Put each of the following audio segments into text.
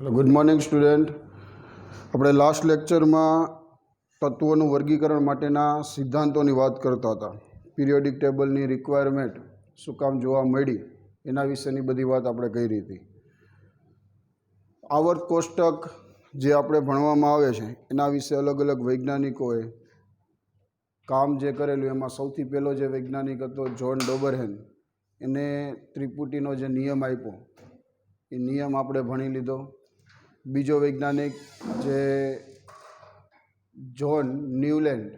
Good morning student. આપણે last લેક્ચરમાં તત્વોનું વર્ગીકરણ માટેના સિદ્ધાંતોની વાત કરતા હતા. પીરિયોડિક ટેબલની રિક્વાયરમેન્ટ શું કામ જોવા મળી એના વિશેની બધી વાત આપણે કરી હતી. આવર્ત કોષ્ટક જે આપણે ભણવામાં આવે છે એના વિશે અલગ અલગ વૈજ્ઞાનિકોએ કામ જે કરેલું એમાં સૌથી પહેલો જે વૈજ્ઞાનિક હતો જ્હોન ડોબરહેન, એને ત્રિપુટીનો જે નિયમ આપ્યો એ નિયમ આપણે ભણી લીધો. બીજો વૈજ્ઞાનિક જે જ્હોન ન્યુલેન્ડ,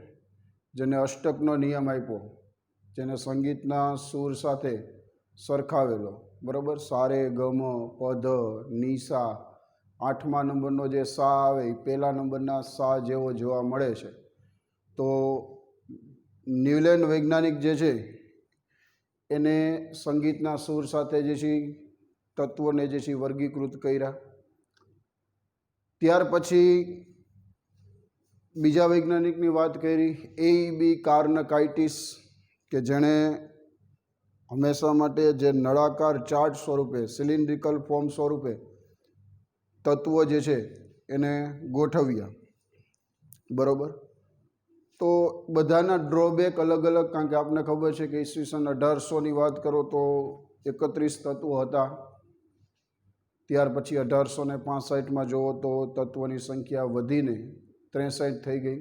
જેને અષ્ટકનો નિયમ આપ્યો, જેને સંગીતના સૂર સાથે સરખાવેલો, બરાબર, સારે ગમ પધ નિસા, 8મા નંબરનો જે સા આવે એ પહેલા નંબરના સા જેવો જોવા મળે છે. તો ન્યુલેન્ડ વૈજ્ઞાનિક જે છે એને સંગીતના સૂર સાથે જે છે તત્વોને જે છે વર્ગીકૃત કર્યા. ત્યાર પછી બીજા વૈજ્ઞાનિકની વાત કરી, એ.બી. કાર્નકાઇટિસ, કે જેણે હંમેશા માટે જે નળાકાર ચાર્ટ સ્વરૂપે, સિલિન્ડ્રિકલ ફોર્મ સ્વરૂપે તત્વો જે છે એને ગોઠવ્યા, બરાબર. તો બધાના ડ્રોબેક અલગ અલગ, કારણ કે આપને ખબર છે કે ઈસવીસન 1800ની વાત કરો તો 31 તત્વો હતા. ત્યાર પછી 1865માં જુઓ તો તત્વોની સંખ્યા વધીને 63 થઈ ગઈ.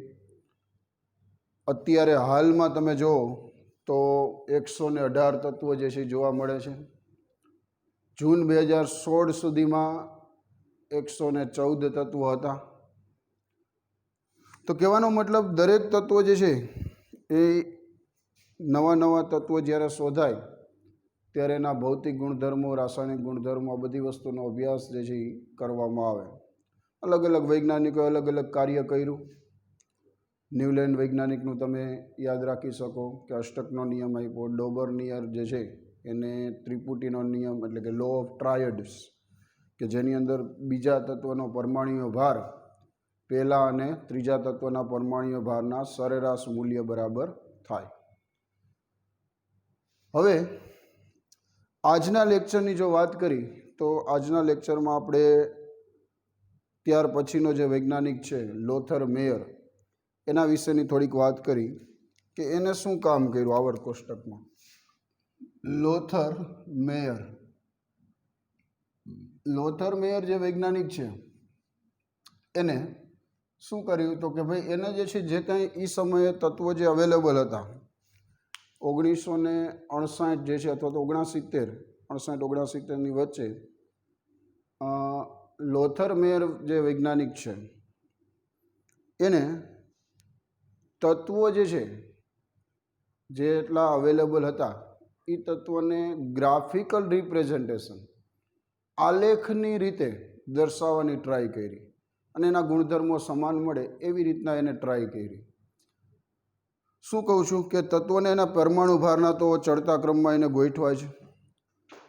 અત્યારે હાલમાં તમે જુઓ તો 118 તત્વો જે છે જોવા મળે છે. જૂન 2016 સુધીમાં 114 તત્વો હતા. તો કહેવાનો મતલબ દરેક તત્વો જે છે એ નવા નવા તત્વો જ્યારે શોધાય ત્યારે એના ભૌતિક ગુણધર્મો, રાસાયણિક ગુણધર્મો, આ બધી વસ્તુનો અભ્યાસ જે છે એ કરવામાં આવે. અલગ અલગ વૈજ્ઞાનિકોએ અલગ અલગ કાર્ય કર્યું. ન્યુલેન્ડ વૈજ્ઞાનિકનું તમે યાદ રાખી શકો કે અષ્ટકનો નિયમ આપ્યો. ડોબરનિયર જે છે એને ત્રિપુટીનો નિયમ, એટલે કે લો ઓફ ટ્રાયડ્સ, કે જેની અંદર બીજા તત્વનો પરમાણુય ભાર પહેલા અને ત્રીજા તત્વના પરમાણુય ભારના સરેરાશ મૂલ્ય બરાબર થાય. હવે આજના લેક્ચરની જો વાત કરી તો આજના લેક્ચરમાં આપણે ત્યાર પછીનો જે વૈજ્ઞાનિક છે લોથર મેયર, એના વિશેની થોડીક વાત કરી કે એને શું કામ કર્યું આવર્ત કોષ્ટકમાં. લોથર મેયર જે વૈજ્ઞાનિક છે એને શું કર્યું તો કે ભાઈ એને જે છે જે કંઈ એ સમયે તત્વો જે અવેલેબલ હતા 1959 જે છે અથવા તો 69-69ની વચ્ચે લોથર મેયર જે વૈજ્ઞાનિક છે એને તત્વો જે છે જે એટલા અવેલેબલ હતા એ તત્વોને ગ્રાફિકલ રિપ્રેઝન્ટેશન, આલેખની રીતે દર્શાવવાની ટ્રાય કરી અને એના ગુણધર્મો સમાન મળે એવી રીતના એને ટ્રાય કરી. શું કહું છું કે તત્વોને એના પરમાણુ ભારના તો ચડતા ક્રમમાં એને ગોઠવાય છે.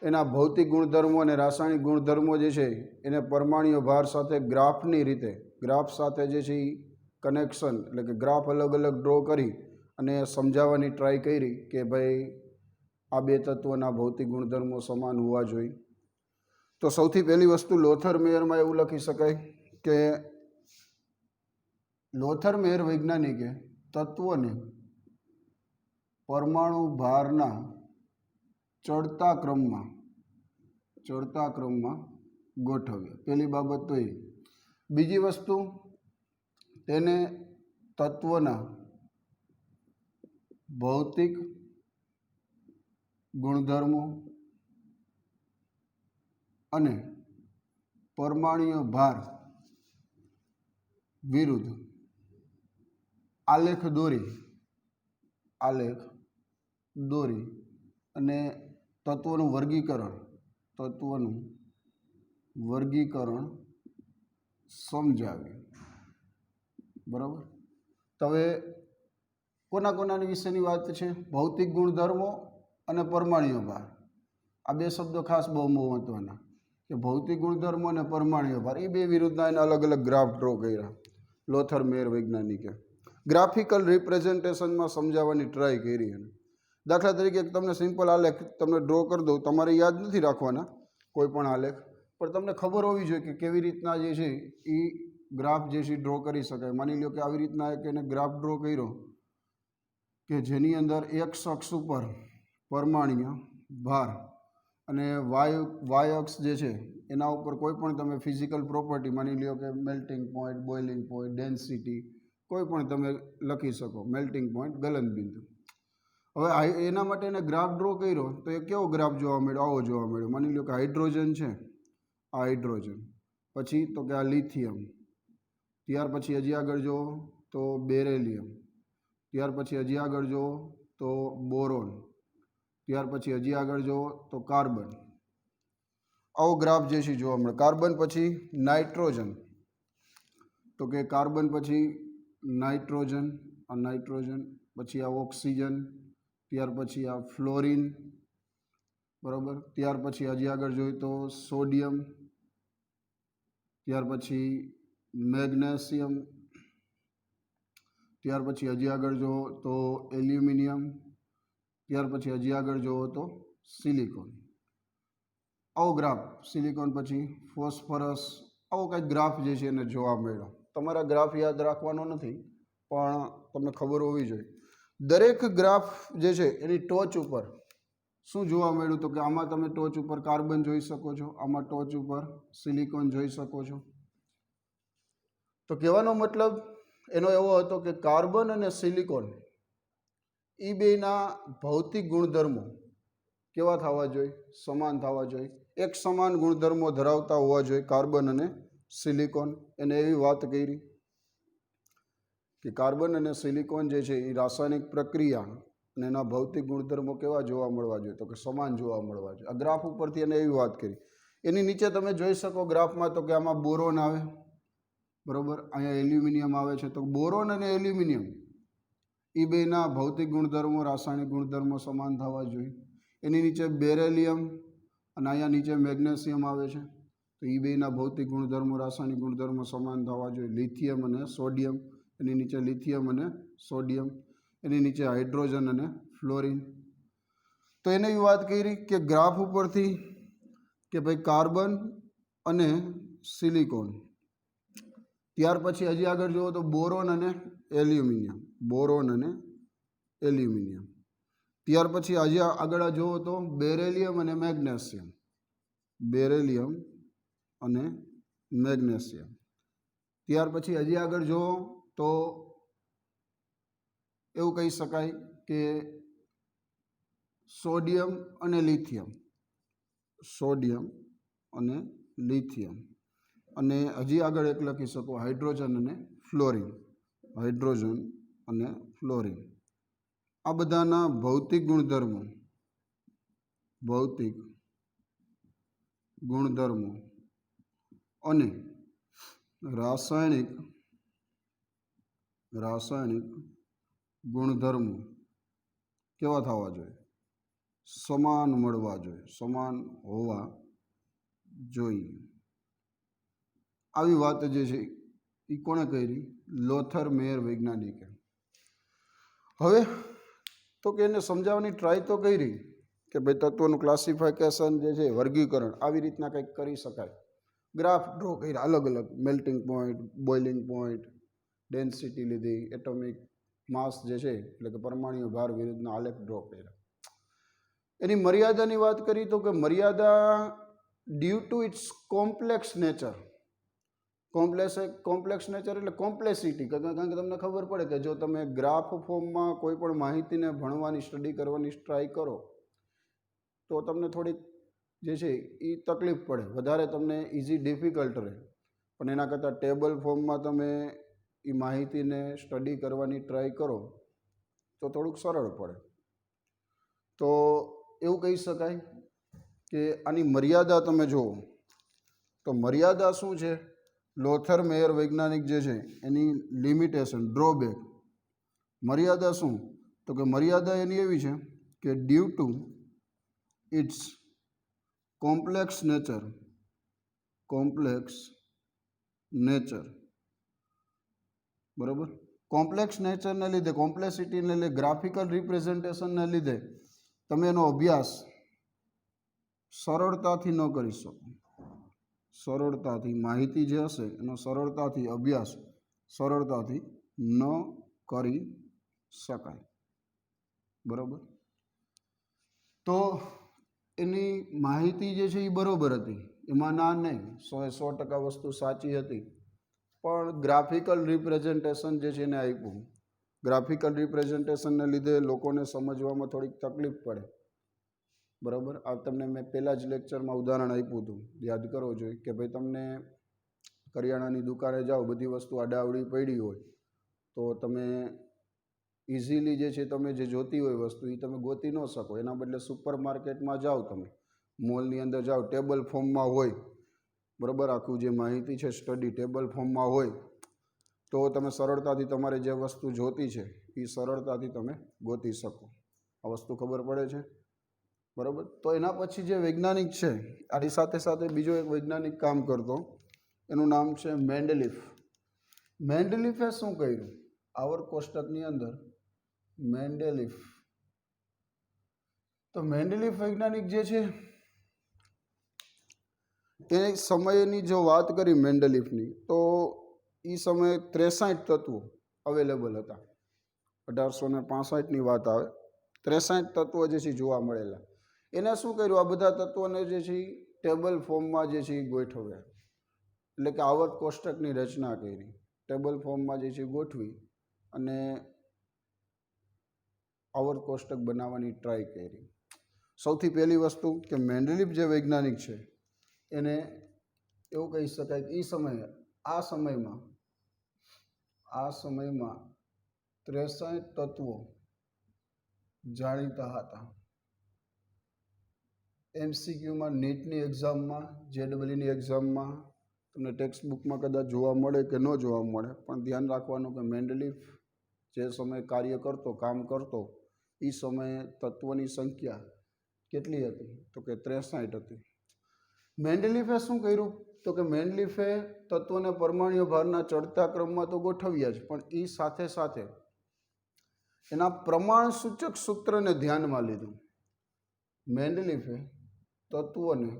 એના ભૌતિક ગુણધર્મો અને રાસાયણિક ગુણધર્મો જે છે એને પરમાણુય ભાર સાથે ગ્રાફની રીતે, ગ્રાફ સાથે જે છે એ કનેક્શન, એટલે કે ગ્રાફ અલગ અલગ ડ્રો કરી અને સમજાવવાની ટ્રાય કરી કે ભાઈ આ બે તત્વોના ભૌતિક ગુણધર્મો સમાન હોવા જોઈએ. તો સૌથી પહેલી વસ્તુ લોથર મેયરમાં એવું લખી શકાય કે લોથર મેયર વૈજ્ઞાનિકે તત્વોને પરમાણુ ભારના ચડતા ક્રમમાં ગોઠવ્યા. પહેલી બાબત તો એ. બીજી વસ્તુ, તેને તત્વના ભૌતિક ગુણધર્મો અને પરમાણુય ભાર વિરુદ્ધ આલેખ દોરી અને તત્વોનું વર્ગીકરણ સમજાવ્યું, બરાબર. તો હવે કોનાની વિશેની વાત છે? ભૌતિક ગુણધર્મો અને પરમાણુય ભાર. આ બે શબ્દો ખાસ બહુ મહત્વના, કે ભૌતિક ગુણધર્મો અને પરમાણુય ભાર એ બે વિરુદ્ધના એને અલગ અલગ ગ્રાફ ડ્રો કર્યા લોથર મેયર વૈજ્ઞાનિકે. ગ્રાફિકલ રિપ્રેઝન્ટેશનમાં સમજાવવાની ટ્રાય કરી. દાખલા તરીકે તમને સિમ્પલ આલેખ તમને ડ્રો કરી દઉં, તમારે યાદ નથી રાખવાના કોઈ પણ આલેખ, પણ તમને ખબર હોવી જોઈએ કે કેવી રીતના જે છે એ ગ્રાફ જે છે ડ્રો કરી શકાય. માની લો કે આવી રીતના એક એને ગ્રાફ ડ્રો કર્યો કે જેની અંદર એક્સ અક્ષ ઉપર પરમાણ્ય ભાર અને વાય અક્ષ જે છે એના ઉપર કોઈ પણ તમે ફિઝિકલ પ્રોપર્ટી માની લો કે melting point, boiling point, density કોઈ પણ તમે લખી શકો, મેલ્ટિંગ પોઈન્ટ, ગલનબિંદુ. હવે એના માટે એને ગ્રાફ ડ્રો કર્યો તો એ કેવો ગ્રાફ જોવા મળ્યો? આવો જોવા મળ્યો. માની લો કે હાઇડ્રોજન છે, આ હાઇડ્રોજન, પછી તો કે આ લિથિયમ, ત્યાર પછી હજી આગળ જુઓ તો બેરેલિયમ, ત્યાર પછી હજી આગળ જુઓ તો બોરોન, ત્યાર પછી હજી આગળ જુઓ તો કાર્બન. આવો ગ્રાફ જે છે જોવા મળે. કાર્બન પછી નાઇટ્રોજન, તો કે કાર્બન પછી નાઇટ્રોજન, આ નાઇટ્રોજન, પછી આ ઓક્સિજન, ત્યાર પછી આ ફ્લોરિન, બરાબર. ત્યાર પછી હજી આગળ જોઈએ તો સોડિયમ, ત્યાર પછી મેગ્નેશિયમ, ત્યાર પછી હજી આગળ જુઓ તો એલ્યુમિનિયમ, ત્યાર પછી હજી આગળ જુઓ તો સિલિકોન. આવો ગ્રાફ, સિલિકોન પછી ફોસ્ફરસ, આવો કંઈક ગ્રાફ જે છે એને જોવા મળ્યો. તમારા ગ્રાફ યાદ રાખવાનો નથી, પણ તમને ખબર હોવી જોઈએ. દરેક ગ્રાફ જે છે એની ટોચ ઉપર શું જોવા મળ્યું? તો કે આમાં તમે ટોચ ઉપર કાર્બન જોઈ શકો છો, આમાં ટોચ ઉપર સિલિકોન જોઈ શકો છો. તો કહેવાનો મતલબ એનો એવો હતો કે કાર્બન અને સિલિકોન એ બેના ભૌતિક ગુણધર્મો કેવા થવા જોઈએ? સમાન થવા જોઈએ. એક સમાન ગુણધર્મો ધરાવતા હોવા જોઈએ કાર્બન અને સિલિકોન. એને એવી વાત કરી કે કાર્બન અને સિલિકોન જે છે એ રાસાયણિક પ્રક્રિયા અને એના ભૌતિક ગુણધર્મો કેવા જોવા મળવા જોઈએ? તો કે સમાન જોવા મળવા જોઈએ. આ ગ્રાફ ઉપરથી એને એવી વાત કરી. એની નીચે તમે જોઈ શકો ગ્રાફમાં તો કે આમાં બોરોન આવે, બરાબર, અહીંયા એલ્યુમિનિયમ આવે છે. તો બોરોન અને એલ્યુમિનિયમ એ બેના ભૌતિક ગુણધર્મો, રાસાયણિક ગુણધર્મો સમાન થવા જોઈએ. એની નીચે બેરેલિયમ અને અહીંયા નીચે મેગ્નેશિયમ આવે છે. તો એ બેના ભૌતિક ગુણધર્મો, રાસાયણિક ગુણધર્મો સમાન થવા જોઈએ. લિથિયમ અને સોડિયમ, એની નીચે લિથિયમ અને સોડિયમ, એની નીચે હાઇડ્રોજન અને ફ્લોરિન. તો એને એવી વાત કરી કે ગ્રાફ ઉપરથી કે ભાઈ કાર્બન અને સિલિકોન, ત્યાર પછી હજી આગળ જુઓ તો બોરોન અને એલ્યુમિનિયમ, બોરોન અને એલ્યુમિનિયમ, ત્યાર પછી હજી આગળ જુઓ તો બેરેલિયમ અને મેગ્નેશિયમ, બેરેલિયમ અને મેગ્નેશિયમ, ત્યાર પછી હજી આગળ જુઓ તો એવું કહી શકાય કે સોડિયમ અને લિથિયમ, સોડિયમ અને લિથિયમ, અને હજી આગળ એક લખી શકો હાઇડ્રોજન અને ફ્લોરિન, હાઇડ્રોજન અને ફ્લોરિન. આ બધાના ભૌતિક ગુણધર્મો, ભૌતિક ગુણધર્મો અને રાસાયણિક ગુણધર્મો કેવા થવા જોઈએ? સમાન મળવા જોઈએ, સમાન હોવા જોઈએ. આવી વાત જે છે એ કોણે કરી? લોથર મેયર વૈજ્ઞાનિકે. હવે તો કે એને સમજાવવાની ટ્રાય તો કરી કે ભાઈ તત્વોનું ક્લાસિફિકેશન જે છે, વર્ગીકરણ આવી રીતના કંઈક કરી શકાય. ગ્રાફ ડ્રો કર્યા અલગ અલગ, melting point, boiling point, density લીધી, એટોમિક માસ જે છે એટલે કે પરમાણુ ભાર વિરુદ્ધના આલેખ ડ્રો કર્યા. એની મર્યાદાની વાત કરી તો કે મર્યાદા due to its complex nature. Complex nature એટલે કોમ્પ્લેક્સિટી. કારણ કે તમને ખબર પડે કે જો તમે ગ્રાફ ફોર્મમાં કોઈ પણ માહિતીને ભણવાની, સ્ટડી કરવાની ટ્રાય કરો તો તમને થોડીક જે છે એ તકલીફ પડે, વધારે તમને ઇઝી ડિફિકલ્ટ રહે. પણ એના કરતાં ટેબલ ફોર્મમાં તમે એ માહિતીને સ્ટડી કરવાની ટ્રાય કરો તો થોડુંક સરળ પડે. તો એવું કહી શકાય કે આની મર્યાદા તમે જુઓ તો મર્યાદા શું છે? લોથર મેયર વૈજ્ઞાનિક જે છે એની લિમિટેશન, ડ્રોબેક, મર્યાદા શું? તો કે મર્યાદા એની એવી છે કે due to its complex nature, બરાબર, કોમ્પ્લેક્સ નેચરને લીધે, કોમ્પ્લેક્સિટીને લીધે, ગ્રાફિકલ રિપ્રેઝન્ટેશનને લીધે તમે એનો અભ્યાસ સરળતાથી ન કરી શકો. સરળતાથી માહિતી જે હશે એનો સરળતાથી અભ્યાસ સરળતાથી ન કરી શકાય. બરાબર. તો એની માહિતી જે છે એ બરાબર હતી, એમાં ના નહીં, 100% વસ્તુ સાચી હતી, પણ ગ્રાફિકલ રિપ્રેઝન્ટેશન જે છે એને આપ્યું. ગ્રાફિકલ રિપ્રેઝન્ટેશનને લીધે લોકોને સમજવામાં થોડીક તકલીફ પડે. બરાબર. આ તમને મેં પહેલાં જ લેક્ચરમાં ઉદાહરણ આપ્યું હતું, યાદ કરવો જોઈએ કે ભાઈ તમને કરિયાણાની દુકાને જાઓ, બધી વસ્તુ આડાવડી પડી હોય તો તમે ઇઝીલી જે છે તમે જે જોતી હોય વસ્તુ એ તમે ગોતી ન શકો. એના બદલે સુપર માર્કેટમાં જાઓ, તમે મોલની અંદર જાઓ, ટેબલ ફોર્મમાં હોય. બરાબર. આખું જે માહિતી છે સ્ટડી ટેબલ ફોર્મમાં હોય તો તમે સરળતાથી તમારે જે વસ્તુ જોતી છે એ સરળતાથી તમે ગોતી શકો. આ વસ્તુ ખબર પડે છે. બરાબર. તો એના પછી જે વૈજ્ઞાનિક છે, આની સાથે સાથે બીજો એક વૈજ્ઞાનિક કામ કરતો, એનું નામ છે મેન્ડેલિફ. મેન્ડેલિફે શું કર્યું? આવર્ત કોષ્ટકની અંદર મેન્ડેલિફ. તો મેન્ડેલિફ વૈજ્ઞાનિક જે છે એ સમયની જો વાત કરી મેન્ડેલિફની, તો એ સમયે 63 તત્વો અવેલેબલ હતા. 1865ની વાત આવે, 63 તત્વો જે છે જોવા મળેલા. એને શું કર્યું? આ બધા તત્વોને જે છે ટેબલ ફોર્મમાં જે છે એ ગોઠવ્યા. એટલે કે આવર્ત કોષ્ટકની રચના કરી, ટેબલ ફોર્મમાં જે છે ગોઠવી અને આવર્ત કોષ્ટક બનાવવાની ટ્રાય કરી. સૌથી પહેલી વસ્તુ કે મેન્ડેલિફ જે વૈજ્ઞાનિક છે એને એવું કહી શકાય કે આ સમયમાં 63 તત્વો જાણીતા હતા. MCQમાં, નીટની એક્ઝામમાં, JEEની એક્ઝામમાં તમને ટેક્સ્ટ બુકમાં કદાચ જોવા મળે કે ન જોવા મળે, પણ ધ્યાન રાખવાનું કે મેન્ડેલિફ જે સમયે કાર્ય કરતો, કામ કરતો, એ સમયે તત્વોની સંખ્યા કેટલી હતી? તો કે 63 હતી. મેન્ડેલિફે શું કર્યું? તો કે મેન્ડેલિફે તત્વોને પરમાણ્વીય ભારના ચડતા ક્રમમાં તો ગોઠવ્યા જ, પણ એ સાથે સાથે એના પ્રમાણ સૂચક સૂત્રને ધ્યાનમાં લીધું. મેન્ડેલિફે તત્વોને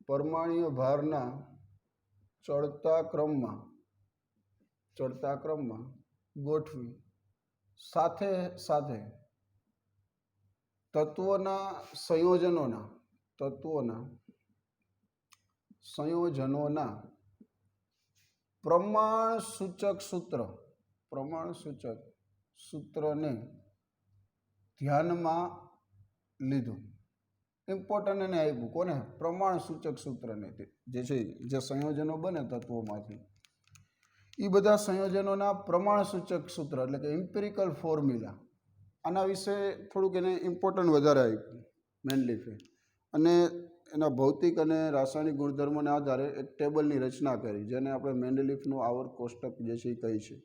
પરમાણ્વીય ભારના ચડતા ક્રમમાં ગોઠવી, સાથે સાથે તત્વોના સંયોજનોના પ્રમાણ સૂચક સૂત્રને ધ્યાનમાં લીધું. ઇમ્પોર્ટન્ટ એને આપ્યું. કોને? પ્રમાણ સૂચક સૂત્રને. જે છે જે સંયોજનો બને તત્વોમાંથી, એ બધા સંયોજનોના પ્રમાણ સૂચક સૂત્ર એટલે કે ઇમ્પિરિકલ ફોર્મ્યુલા, આના વિશે થોડુંક એને ઇમ્પોર્ટન્ટ વધારે આપ્યું મેન્ડેલિફે. અને એના ભૌતિક અને રાસાયણિક ગુણધર્મોના આધારે એક ટેબલની રચના કરી, જેને આપણે મેન્ડેલિફનું આવર્ત કોષ્ટક જે છે એ કહી છે.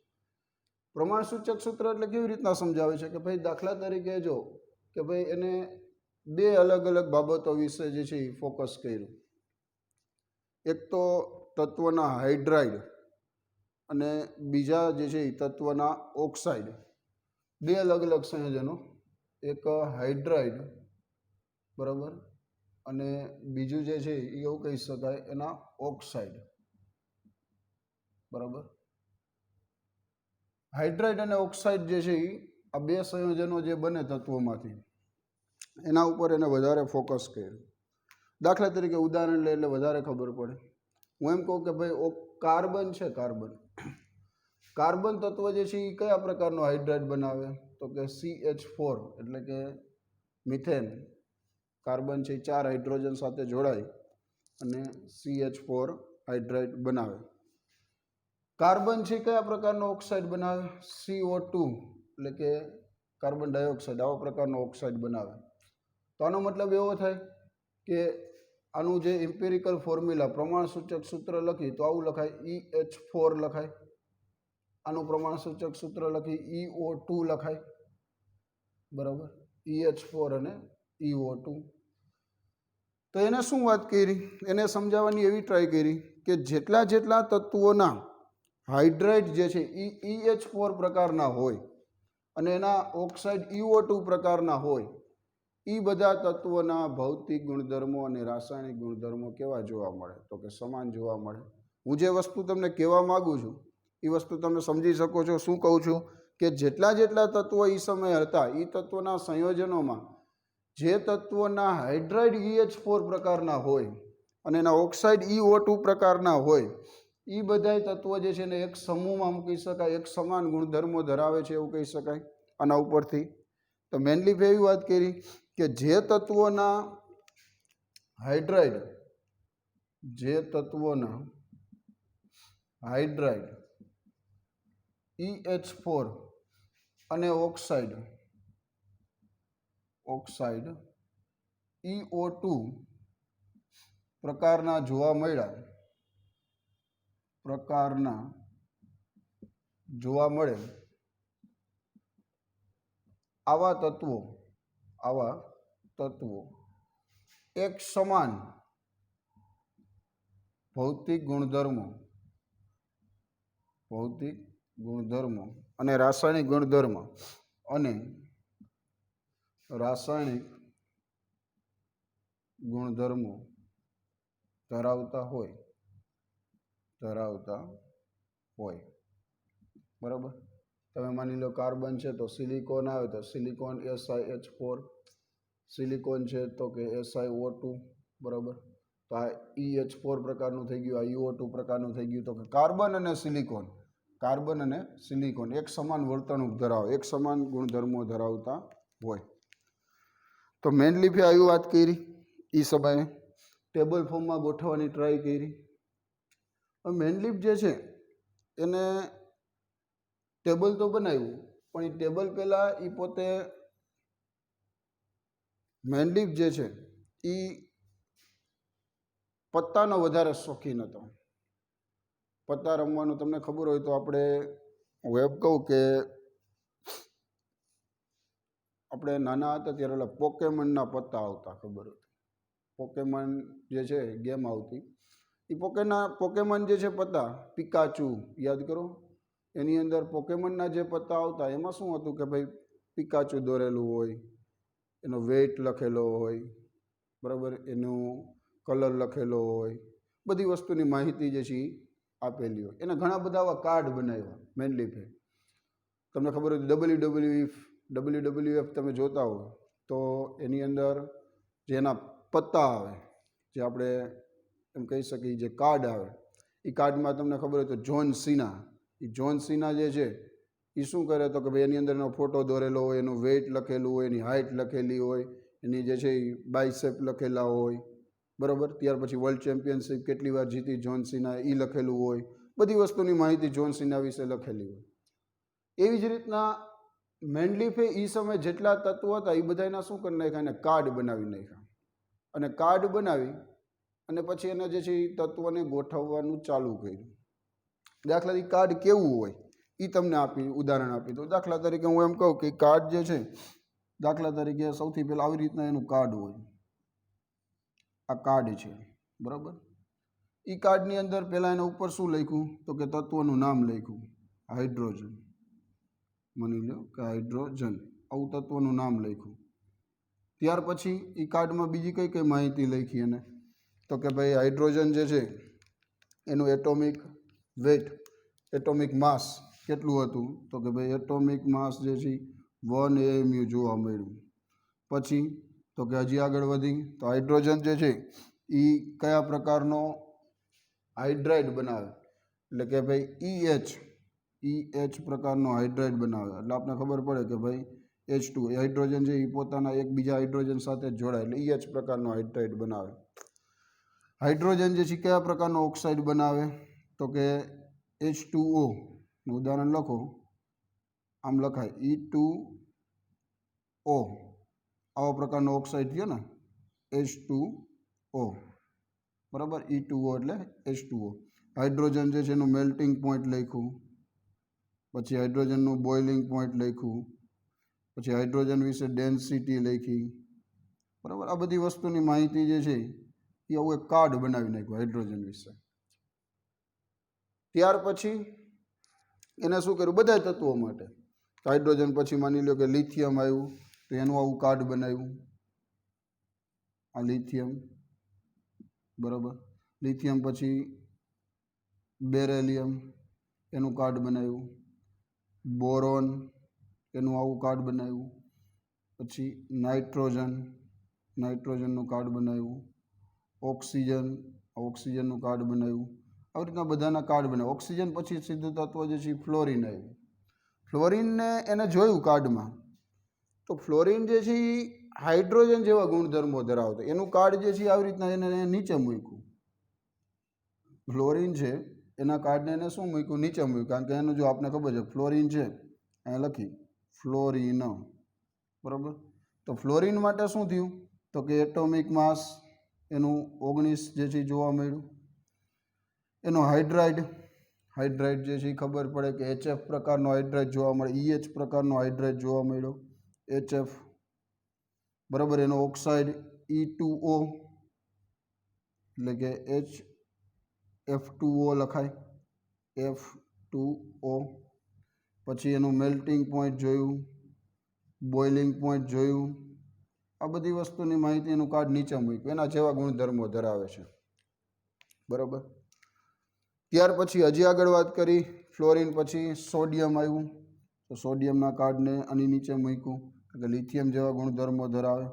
પ્રમાણ સૂચક સૂત્ર એટલે કેવી રીતના સમજાવે છે કે ભાઈ દાખલા તરીકે જો કે ભાઈ એને 2 અલગ અલગ બાબતો વિશે જે છે એ ફોકસ કર્યું. એક તો તત્વના હાઇડ્રાઇડ અને બીજા જે છે એ તત્વના ઓક્સાઇડ. 2 અલગ અલગ સંયોજનો, એક હાઇડ્રાઇડ, બરાબર, અને બીજું જે છે એ એવું કહી શકાય એના ઓક્સાઇડ. બરાબર. હાઇડ્રાઇડ અને ઓક્સાઇડ જે છે એ આ 2 સંયોજનો જે બને તત્વોમાંથી, એના ઉપર એને વધારે ફોકસ કર્યું. દાખલા તરીકે ઉદાહરણ લે એટલે વધારે ખબર પડે. હું એમ કહું કે ભાઈ કાર્બન છે, કાર્બન તત્વ જે છે એ કયા પ્રકારનો હાઇડ્રાઇડ બનાવે? તો કે CH4 એટલે કે મિથેન. કાર્બન છે 4 હાઇડ્રોજન સાથે જોડાય અને CH4 હાઇડ્રાઇડ બનાવે. કાર્બન છે કયા પ્રકારનો ઓક્સાઇડ બનાવે? CO2 એટલે કે કાર્બન ડાયોક્સાઇડ, આવા પ્રકારનો ઓક્સાઇડ બનાવે. તો આનો મતલબ એવો થાય કે આનું જે ઇમ્પિરિકલ ફોર્મ્યુલા, પ્રમાણ સૂચક સૂત્ર લખી તો આવું લખાય, EH4 લખાય. આનું પ્રમાણ સૂચક સૂત્ર લખી EO2 લખાય. બરાબર. EH4 અને EO2. તો એને શું વાત કરી? એને સમજાવવાની એવી ટ્રાય કરી કે જેટલા તત્વોના હાઇડ્રાઇડ જે છે એ EH4 પ્રકારના હોય અને એના ઓક્સાઇડ EO2 પ્રકારના હોય, એ બધા તત્વોના ભૌતિક ગુણધર્મો અને રાસાયણિક ગુણધર્મો કેવા જોવા મળે? તો કે સમાન જોવા મળે. હું જે વસ્તુ તમને કહેવા માગું છું એ વસ્તુ તમે સમજી શકો છો. શું કહું છું કે જેટલા તત્વો એ સમયે હતા એ તત્વોના સંયોજનોમાં જે તત્વોના હાઇડ્રાઇડ EH4 પ્રકારના હોય અને એના ઓક્સાઇડ EO2 પ્રકારના હોય એ બધા તત્વો જે છે ને એક સમૂહમાં મૂકી શકાય, એક સમાન ગુણધર્મો ધરાવે છે એવું કહી શકાય આના ઉપરથી. તો મેનલી એવી વાત કરી કે જે તત્વોના હાઇડ્રાઇડ EH4 અને ઓક્સાઇડ EO2 પ્રકારના જોવા મળે આવા તત્વો એક સમાન ભૌતિક ગુણધર્મો અને રાસાયણિક ગુણધર્મો ધરાવતા હોય બરાબર. તમે માની લો કાર્બન છે તો સિલિકોન આવે તો સિલિકોન SiH4, સિલિકોન છે તો કે SiO2, બરાબર. તો આ EH4 પ્રકારનું થઈ ગયું, આ EO2 પ્રકારનું થઈ ગયું. તો કે કાર્બન અને સિલિકોન એક સમાન વર્તણૂક ધરાવે, એક સમાન ગુણધર્મો ધરાવતા હોય. તો મેનલી આવી વાત કરી એ સમયે ટેબલ ફોર્મમાં ગોઠવવાની ટ્રાય કરી. મેનલીફ જે છે એને ટેબલ તો બનાવ્યું પણ એ ટેબલ પહેલાં એ પોતે મેનલીફ જે છે એ પત્તાનો વધારે શોખીન હતો. પત્તા રમવાનું તમને ખબર હોય તો આપણે વેબ કહું કે આપણે નાના હતા ત્યારે ઓલા પોકેમનના પત્તા આવતા, ખબર હતી? પોકેમન જે છે ગેમ આવતી, એ પોકેમન જે છે પત્તા, પિકાચુ યાદ કરો, એની અંદર પોકેમનના જે પત્તા આવતા એમાં શું હતું કે ભાઈ પિકાચુ દોરેલું હોય, એનો વેઇટ લખેલો હોય, બરાબર, એનું કલર લખેલો હોય, બધી વસ્તુની માહિતી જે છે એ આપેલી હોય. એના ઘણા બધા આવા કાર્ડ બનાવ્યા મેનલીફે. તમને ખબર હોય WWF તમે જોતા હો તો એની અંદર જે એના પત્તા આવે, જે આપણે એમ કહી શકીએ જે કાર્ડ આવે, એ કાર્ડમાં તમને ખબર હોય તો જોન સીના જે છે એ શું કરે તો કે ભાઈ એની અંદર એનો ફોટો દોરેલો હોય, એનું વેઇટ લખેલું હોય, એની હાઇટ લખેલી હોય, એની જે છે એ બાયસેપ લખેલા હોય, બરાબર. ત્યાર પછી વર્લ્ડ ચેમ્પિયનશિપ કેટલી વાર જીતી જોન સીના એ લખેલું હોય, બધી વસ્તુની માહિતી જોન સીના વિશે લખેલી હોય. એવી જ રીતના મેનલીફે એ સમયે જેટલા તત્વો હતા એ બધાના શું કરી નાખ્યા, એને કાર્ડ બનાવી નાખ્યા. અને કાર્ડ બનાવી અને પછી એને જે છે એ તત્વોને ગોઠવવાનું ચાલુ કર્યું. દાખલા તરીકે કાર્ડ કેવું હોય એ તમને ઉદાહરણ આપી દઉં. દાખલા તરીકે હું એમ કહું કે કાર્ડ જે છે, દાખલા તરીકે સૌથી પહેલાં આવી રીતના એનું કાર્ડ હોય. આ કાર્ડ છે, બરાબર. એ કાર્ડની અંદર પહેલાં એના ઉપર શું લખ્યું તો કે તત્વનું નામ લખ્યું, હાઇડ્રોજન. માની લો કે હાઇડ્રોજન, આવું તત્વનું નામ લખ્યું. ત્યાર પછી એ કાર્ડમાં બીજી કઈ માહિતી લખી એને તો કે ભાઈ હાઇડ્રોજન જે છે એનું એટોમિક વેઇટ, એટોમિક માસ કેટલું હતું તો કે ભાઈ એટોમિક માસ જે છે 1 AMU જોવા મળ્યું. પછી તો કે હજી આગળ વધી તો હાઇડ્રોજન જે છે એ કયા પ્રકારનો હાઇડ્રાઇડ બનાવે, એટલે કે ભાઈ EH પ્રકારનો હાઇડ્રાઇડ બનાવે. એટલે આપણે ખબર પડે કે ભાઈ H2 હાઇડ્રોજન છે એ પોતાના એકબીજા હાઇડ્રોજન સાથે જોડાય એટલે EH પ્રકારનો હાઇડ્રાઇડ બનાવે. હાઇડ્રોજન જે છે કયા પ્રકારનો ઓક્સાઇડ બનાવે તો કે H2O નું ઉદાહરણ લખો, આમ લખાય E2O, આવા પ્રકારનો ઓક્સાઇડ થયો ને H2O, બરાબર. E2O એટલે H2O. હાઇડ્રોજન જે છે એનું મેલ્ટિંગ પોઈન્ટ લખ્યું, પછી હાઇડ્રોજનનું બોઇલિંગ પોઈન્ટ લખ્યું, પછી હાઇડ્રોજન વિશે ડેન્સિટી લખી, બરાબર. આ બધી વસ્તુની માહિતી જે છે એ આવું એક કાર્ડ બનાવી નાખ્યું હાઇડ્રોજન વિશે. ત્યાર પછી એને શું કર્યું બધા તત્વો માટે. હાઇડ્રોજન પછી માની લો કે લિથિયમ આવ્યું તો એનું આવું કાર્ડ બનાવ્યું, આ લિથિયમ, બરાબર. લિથિયમ પછી બેરેલિયમ, એનું કાર્ડ બનાવ્યું. બોરોન, એનું આવું કાર્ડ બનાવ્યું. પછી નાઇટ્રોજન, નાઇટ્રોજનનું કાર્ડ બનાવ્યું. ઓક્સિજન, ઓક્સિજનનું કાર્ડ બનાવ્યું. આવી રીતના બધાના કાર્ડ બનાવ્યું. ઓક્સિજન પછી સીધું તત્વ જે છે ફ્લોરિન આવ્યું. ફ્લોરિનને એને જોયું કાર્ડમાં, તો ફ્લોરિન જે છે એ હાઇડ્રોજન જેવા ગુણધર્મો ધરાવતો, એનું કાર્ડ જે છે આવી રીતના એને નીચે મૂક્યું. ફ્લોરિન છે એના કાર્ડને એને શું મૂક્યું? નીચે મૂક્યું. કારણ કે એનું જો આપણે ખબર છે ફ્લોરિન છે, અહીંયા લખી ફ્લોરિન, બરાબર. તો ફ્લોરિન માટે શું થયું? તો કે એટોમિક માસ એનું 19 જે છે જોવા મળ્યું. એનો હાઇડ્રાઇડ, હાઇડ્રાઇડ જે છે એ ખબર પડે કે HF પ્રકારનો હાઇડ્રાઇડ જોવા મળે, EH પ્રકારનો હાઇડ્રાઇડ જોવા મળ્યો, HF, બરાબર. એનો ઓક્સાઇડ E2O, એટલે કે F2O લખાય, F2O. પછી એનું મેલ્ટિંગ પોઈન્ટ જોયું, બોઇલિંગ પોઈન્ટ જોયું. આ બધી વસ્તુની માહિતી એનું કાર્ડ નીચે મૂક્યું. એના જેવા ગુણધર્મો ધરાવે છે, બરાબર. ત્યાર પછી હજી આગળ વાત કરી ફ્લોરિન પછી સોડિયમ આવ્યું. તો સોડિયમના કાર્ડને આની નીચે મૂક્યું કે લિથિયમ જેવા ગુણધર્મો ધરાવે.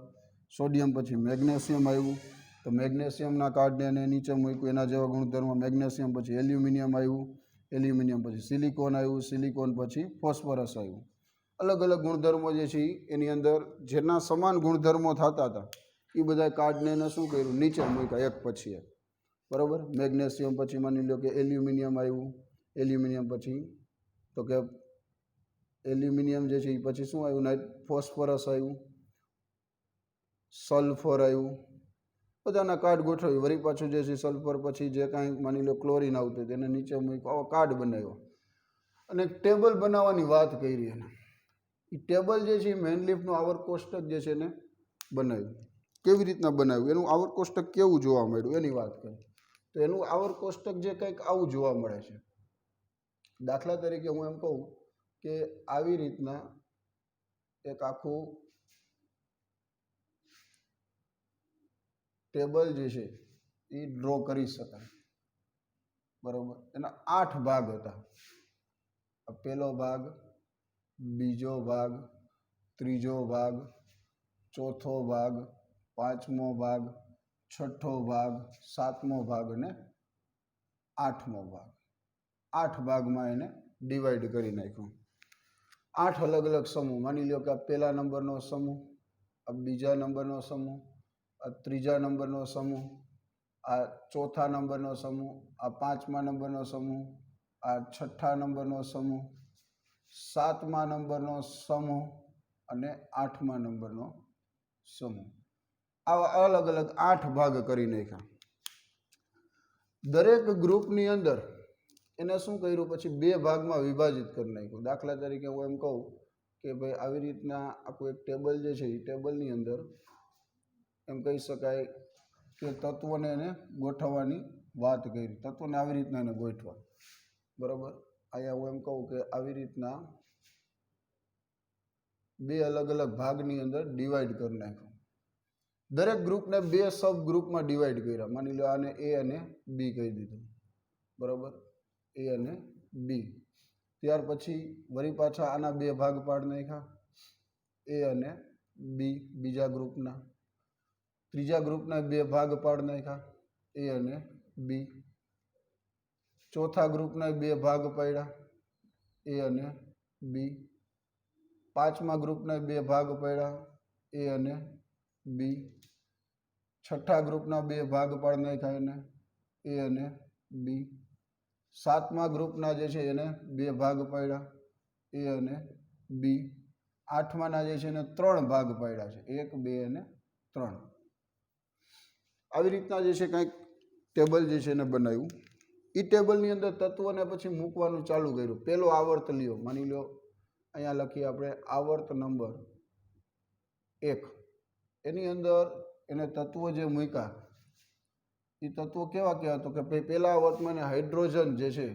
સોડિયમ પછી મેગ્નેશિયમ આવ્યું. તો મેગ્નેશિયમના કાર્ડને એને નીચે મૂક્યું, એના જેવા ગુણધર્મો. મેગ્નેશિયમ પછી એલ્યુમિનિયમ આવ્યું. એલ્યુમિનિયમ પછી સિલિકોન આવ્યું. સિલિકોન પછી ફોસ્ફરસ આવ્યું. અલગ અલગ ગુણધર્મો જે છે એની અંદર જેના સમાન ગુણધર્મો થતા હતા એ બધા કાર્ડને એને શું કર્યું? નીચે મૂક્યા એક પછી એક, બરાબર. મેગ્નેશિયમ પછી માની લો કે એલ્યુમિનિયમ આવ્યું. એલ્યુમિનિયમ પછી તો કે એલ્યુમિનિયમ જે છે એ પછી શું આવ્યું? ફોસ્ફરસ આવ્યું, સલ્ફર આવ્યું. બધાના કાર્ડ ગોઠવ્યું. વળી પાછું જે છે સલ્ફર પછી જે કાંઈ માની લો ક્લોરિન આવતું તેને નીચે મૂક્યું. આવો કાર્ડ બનાવ્યો અને એક ટેબલ બનાવવાની વાત કરી. એને એ ટેબલ જે છે એ મેનલીફનું આવર્ત કોષ્ટક જે છે એને બનાવ્યું. કેવી રીતના બનાવ્યું? એનું આવર્ત કોષ્ટક કેવું જોવા મળ્યું એની વાત કરી. તો એનું આવર્ત કોષ્ટક જે કંઈક આવું જોવા મળે છે. દાખલા તરીકે હું એમ કહું કે આવી રીતના એક આખું ટેબલ જે છે એ ડ્રો કરી શકાય, બરાબર. એના 8 ભાગ હતા. પહેલો ભાગ, બીજો ભાગ, ત્રીજો ભાગ, ચોથો ભાગ, પાંચમો ભાગ, છઠ્ઠો ભાગ, સાતમો ભાગ અને આઠમો ભાગ. 8 ભાગમાં એને ડિવાઈડ કરી નાખ્યું. 8 અલગ અલગ સમૂહ. માની લો કે આ પહેલા નંબરનો સમૂહ, આ બીજા નંબરનો સમૂહ, આ ત્રીજા નંબરનો સમૂહ, આ ચોથા નંબરનો સમૂહ, આ પાંચમા નંબરનો સમૂહ, આ છઠ્ઠા નંબરનો સમૂહ, સાતમા નંબરનો સમૂહ અને આઠમા નંબરનો સમૂહ. આવા અલગ અલગ 8 ભાગ કરી નાખ્યા. દરેક ગ્રુપની અંદર એને શું કર્યું? પછી 2 ભાગમાં વિભાજિત કરી નાખ્યું. દાખલા તરીકે હું એમ કહું કે ભાઈ આવી રીતના આખું એક ટેબલ જે છે એ ટેબલની અંદર એમ કહી શકાય કે તત્વોને એને ગોઠવવાની વાત કરી. તત્વોને આવી રીતના એને ગોઠવા, બરાબર. અહીંયા હું એમ કહું કે આવી રીતના 2 અલગ અલગ ભાગની અંદર ડિવાઈડ કરી નાખ્યું. દરેક ગ્રુપને 2 સબ ગ્રુપમાં ડિવાઈડ કર્યા. માની લો આને એ અને બી કહી દીધું, બરાબર. એ અને બી. ત્યાર પછી વળી પાછા આના 2 ભાગ પાડી નાખ્યા. એ અને બી બીજા ગ્રુપના. ત્રીજા ગ્રુપના 2 ભાગ પાડી નાખ્યા. એ અને બી. ચોથા ગ્રુપના 2 ભાગ પાડ્યા. એ અને બી. પાંચમા ગ્રુપના 2 ભાગ પાડ્યા. એ અને બી. છઠ્ઠા ગ્રુપના 2 ભાગ પાડી નાખ્યા એને. એ અને બી. સાતમા ગ્રુપના જે છે એને 2 ભાગ પાડ્યા. એ અને બી. આઠમાના જે છે એને 3 ભાગ પાડ્યા છે. 1, 2 અને 3. આવી રીતના જે છે કંઈક ટેબલ જે છે એને બનાવ્યું. એ ટેબલની અંદર તત્વોને પછી મૂકવાનું ચાલુ કર્યું. પહેલો આવર્ત લ્યો. માની લો અહીંયા લખીએ આપણે આવર્ત નંબર 1. એની અંદર એને તત્વો જે મૂક્યા એ તત્વો કેવા કેવા? તો કે પહેલા આવર્તમાં હાઇડ્રોજન જે છે,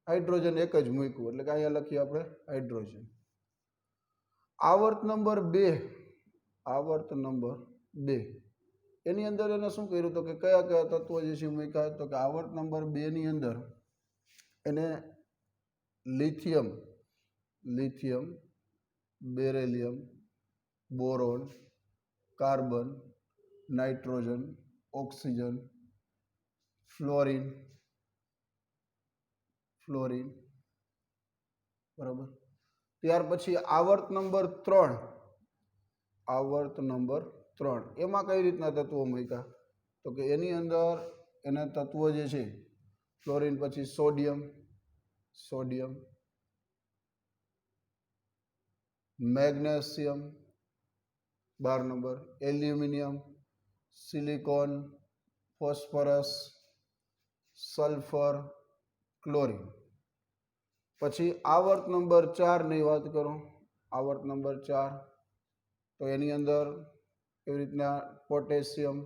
હાઇડ્રોજન એક જ મૂક્યું. એટલે કે અહીંયા લખીએ આપણે હાઇડ્રોજન. આવર્ત નંબર 2, આવર્ત નંબર 2 એની અંદર એને શું કર્યું તો કે કયા કયા તત્વો જે છે મૂક્યા તો કે આવર્ત નંબર 2 ની અંદર એને lithium beryllium boron carbon nitrogen oxygen fluorine બરાબર. ત્યાર પછી આવર્ત નંબર 3 એમાં કઈ રીતના તત્વો મૂક્યા તો કે એની અંદર એના તત્વો જે છે ફ્લોરિન પછી sodium magnesium 12 number aluminium silicon phosphorus sulphur chlorine. પછી આવર્ત નંબર 4 ની વાત કરો. આવર્ત નંબર 4 તો એની અંદર એવી રીતના પોટેશિયમ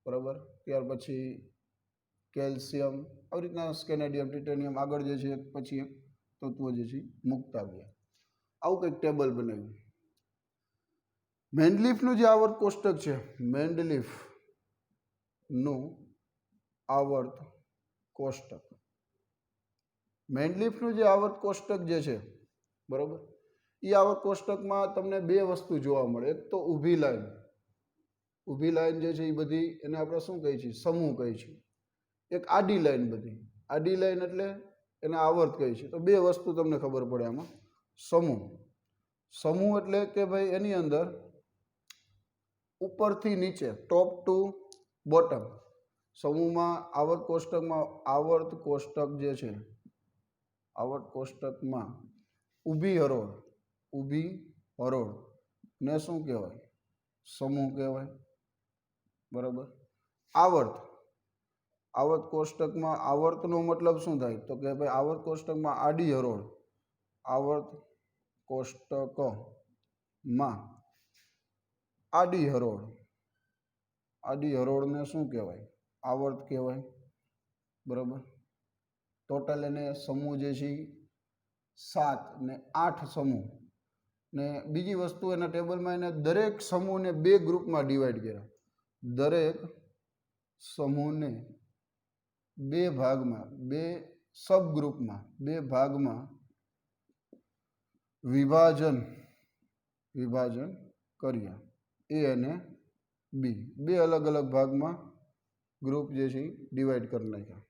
બરાબર. ત્યાર પછી કેલ્શિયમ આવી રીતના સ્કેનેડિયમ ટિટેનિયમ આગળ જે છે પછી એક તત્વો જે છે મૂકતા ગયા. આવું કંઈક ટેબલ બનાવ્યું. મેન્ડલીફનું જે આવર્ત કોષ્ટક છે મેન્ડલીફનું આવર્ત કોષ્ટક જે છે બરાબર એ આવર્ત કોષ્ટકમાં તમને બે વસ્તુ જોવા મળે. એક તો ઊભી લાઈન જે છે એ બધી એને આપણે શું કહીએ છીએ સમૂહ કહીએ છીએ. એક આડી લાઈન એટલે એને આવર્ત કહીએ છીએ. તો બે વસ્તુ તમને ખબર પડે આમાં. સમૂહ એટલે કે ભાઈ એની અંદર ઉપરથી નીચે ટોપ ટુ બોટમ સમૂહમાં આવર્ત કોષ્ટક જે છે આવર્ત કોષ્ટકમાં ઊભી હરોળ ને શું કહેવાય સમૂહ કહેવાય બરાબર. આવર્ત કોષ્ટકમાં આવર્તનો મતલબ શું થાય તો કે ભાઈ આવર્ત કોષ્ટકમાં આડી હરોળ આવર્ત કોષ્ટકમાં આડી હરોળને શું કહેવાય આવર્ત કહેવાય બરાબર. ટોટલ એને સમૂહ જે છે 7 ને 8 સમૂહ ને બીજી વસ્તુ એના ટેબલમાં એને દરેક સમૂહને 2 ગ્રુપમાં ડિવાઈડ કર્યા. દરેક સમૂહને 2 ભાગમાં 2 સબગ્રુપમાં 2 ભાગમાં વિભાજન કર્યા. એ અને બી 2 અલગ અલગ ભાગમાં ગ્રુપ જે છે ડિવાઈડ કરી નાખ્યા.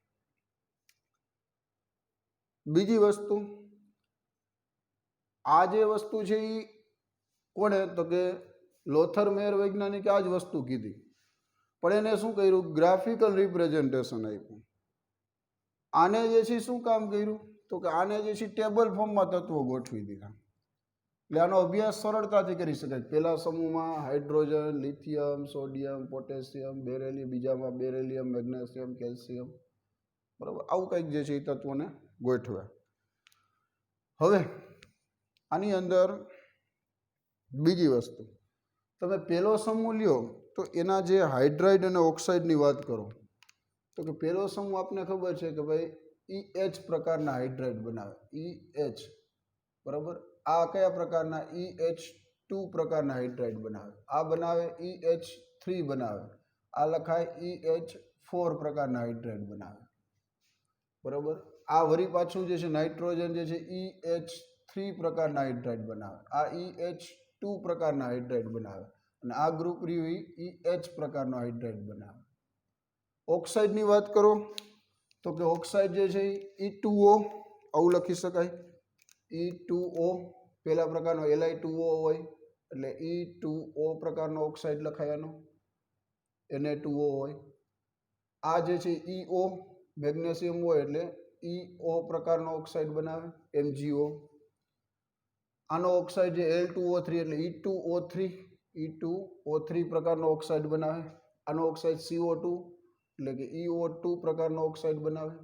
બીજી વસ્તુ આ જે વસ્તુ છે એ કોણે તો કે લોથર મેયર વૈજ્ઞાનિકે આ જ વસ્તુ કીધી પણ એને શું કર્યું ગ્રાફિકલ રિપ્રેઝન્ટેશન આપ્યું. આને જે છે શું કામ કર્યું તો કે આને જે છે ટેબલ ફોર્મમાં તત્વો ગોઠવી દીધા એટલે આનો અભ્યાસ સરળતાથી કરી શકાય. પહેલા સમૂહમાં hydrogen lithium sodium potassium beryllium બીજામાં બેરેલિયમ મેગ્નેશિયમ કેલ્શિયમ બરાબર. આવું કંઈક જે છે એ તત્વોને ગોઠવ્યા. હવે આની અંદર બીજી વસ્તુ તમે પહેલો સમૂહ લ્યો તો એના જે હાઇડ્રાઇડ અને ઓક્સાઇડની વાત કરો તો કે પહેલો સમૂહ આપને ખબર છે કે ભાઈ EH પ્રકારના હાઇડ્રાઇડ બનાવે EH બરાબર. આ કયા પ્રકારના EH2 પ્રકારના હાઇડ્રાઇડ બનાવે. આ બનાવે EH3 બનાવે. આ લખાય EH4 પ્રકારના હાઇડ્રાઇડ બનાવે બરાબર. આ વળી પાછું જે છે નાઇટ્રોજન જે છે EH3 પ્રકારના હાઇડ્રાઇડ બનાવે. આ EH2 પ્રકારના હાઇડ્રાઇડ બનાવે અને આ ગ્રુપ રહ્યું EH પ્રકારનો હાઇડ્રાઇડ બનાવે. ઓક્સાઇડની વાત કરો તો કે ઓક્સાઇડ જે છે E2O આવું લખી શકાય. E2O પહેલા પ્રકારનો Li2O હોય એટલે E2O પ્રકારનો ઓક્સાઇડ લખાયાનો Na2O હોય. આ જે છે EO મેગ્નેશિયમ હોય એટલે EO પ્રકારનો ઓક્સાઇડ બનાવે MgO. આનો ઓક્સાઇડ જે L2O3 એટલે E2O3 પ્રકારનો ઓક્સાઇડ બનાવે. આનો ઓક્સાઇડ CO2 એટલે કે EO2 પ્રકારનો ઓક્સાઇડ બનાવે.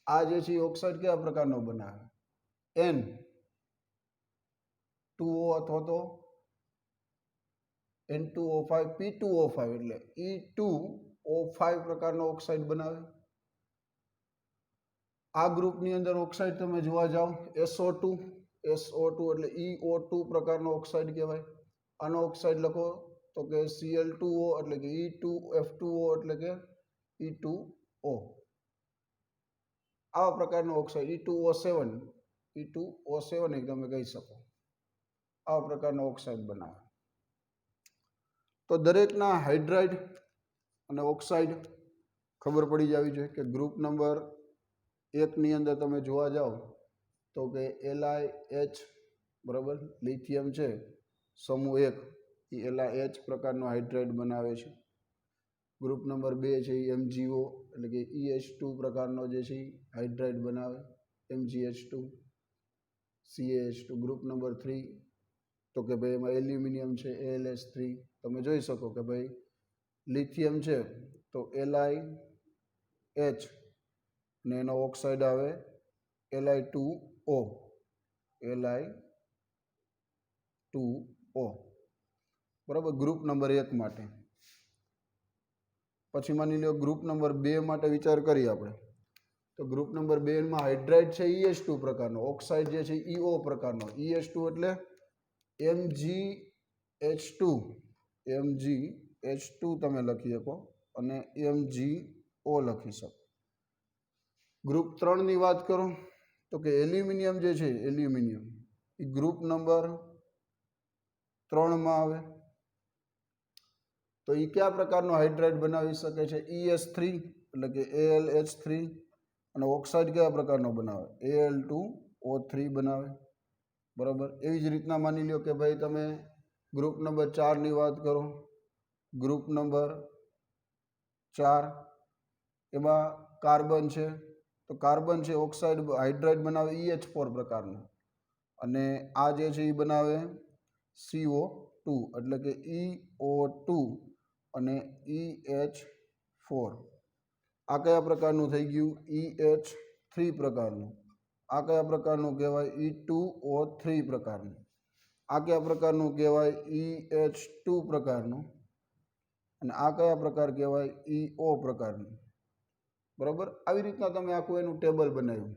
આ જે છે ઓક્સાઇડ કયા પ્રકારનો બનાવે N2O અથવા તો N2O5 P2O5 એટલે E2O5 પ્રકારનો ઓક્સાઇડ બનાવે. આ ગ્રુપની અંદર ઓક્સાઇડ તમે જોવા જાઓ SO2 એટલે EO2 પ્રકારનો ઓક્સાઇડ કહેવાય. આનો ઓક્સાઇડ લખો તો કે Cl2O એટલે કે E2F2O એટલે કે E2O. આવા પ્રકારનો ઓક્સાઇડ E2O7 એક તમે કહી શકો. આવા પ્રકારનો ઓક્સાઇડ બનાવે. તો દરેકના હાઇડ્રાઇડ અને ઓક્સાઇડ ખબર પડી જવી જોઈએ કે ગ્રુપ નંબર 1ની અંદર તમે જોવા જાઓ તો કે LiH બરાબર લિથિયમ છે સમૂહ 1 એ LiH પ્રકારનો હાઇડ્રાઇડ બનાવે છે. ગ્રુપ નંબર 2 છે એ MgO એટલે કે EH2 પ્રકારનો જે છે હાઇડ્રાઇડ બનાવે MgH2 CaH2. ગ્રુપ નંબર 3 તો કે ભાઈ એમાં એલ્યુમિનિયમ છે AlH3. તમે જોઈ શકો કે ભાઈ લિથિયમ છે તો LiH ને એનો ઓક્સાઇડ આવે Li2O બરાબર ગ્રુપ નંબર 1 માટે. પછી માની લો ગ્રુપ નંબર 2 માટે વિચાર કરીએ આપણે તો ગ્રુપ નંબર 2 માં હાઇડ્રાઇડ છે EH2 પ્રકારનો, ઓક્સાઇડ જે છે EO પ્રકારનો. EH2 એટલે MgH2 તમે લખી શકો અને MgO લખી શકો. ગ્રુપ 3ની વાત કરો તો કે એલ્યુમિનિયમ જે છે એલ્યુમિનિયમ એ ગ્રુપ નંબર 3માં આવે. તો એ કયા પ્રકારનો હાઇડ્રાઇડ બનાવી શકે છે EH3 એટલે કે AlH3 અને ઓક્સાઇડ કયા પ્રકારનો બનાવે Al2O3 બનાવે બરાબર. એવી જ રીતના માની લો કે ભાઈ તમે ગ્રુપ નંબર 4ની વાત કરો. ગ્રુપ નંબર 4 એમાં કાર્બન છે તો કાર્બન છે ઓક્સાઇડ હાઇડ્રાઇડ બનાવે EH4 પ્રકારનો અને આ જે છે એ બનાવે CO2 એટલે કે EO2 અને EH4. આ કયા પ્રકારનું થઈ ગયું EH3 પ્રકારનું. આ કયા પ્રકારનું કહેવાય E2O3 પ્રકારનું. આ કયા પ્રકારનું કહેવાય EH2 પ્રકારનું અને આ કયા પ્રકાર કહેવાય EO પ્રકારનું બરાબર. આવી રીતના તમે આખું એનું ટેબલ બનાવ્યું.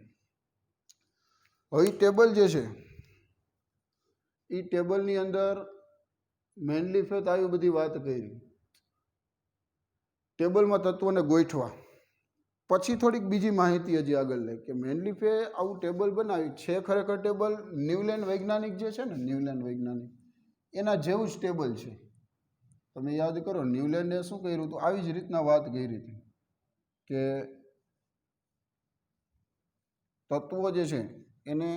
હવે ટેબલ જે છે એ ટેબલની અંદર મેનલી ફેથ આવી બધી વાત કરી. ટેબલમાં તત્વોને ગોઠવા પછી થોડીક બીજી માહિતી હજી આગળ લે કે મેનલી ફે આવું ટેબલ બનાવ્યું છે. ખરેખર ટેબલ ન્યુલેન્ડ વૈજ્ઞાનિક જે છે ને ન્યુલેન્ડ વૈજ્ઞાનિક એના જેવું જ ટેબલ છે. તમે યાદ કરો ન્યુલેન્ડે શું કર્યું હતું આવી જ રીતના વાત કરી હતી કે તત્વો જે છે એને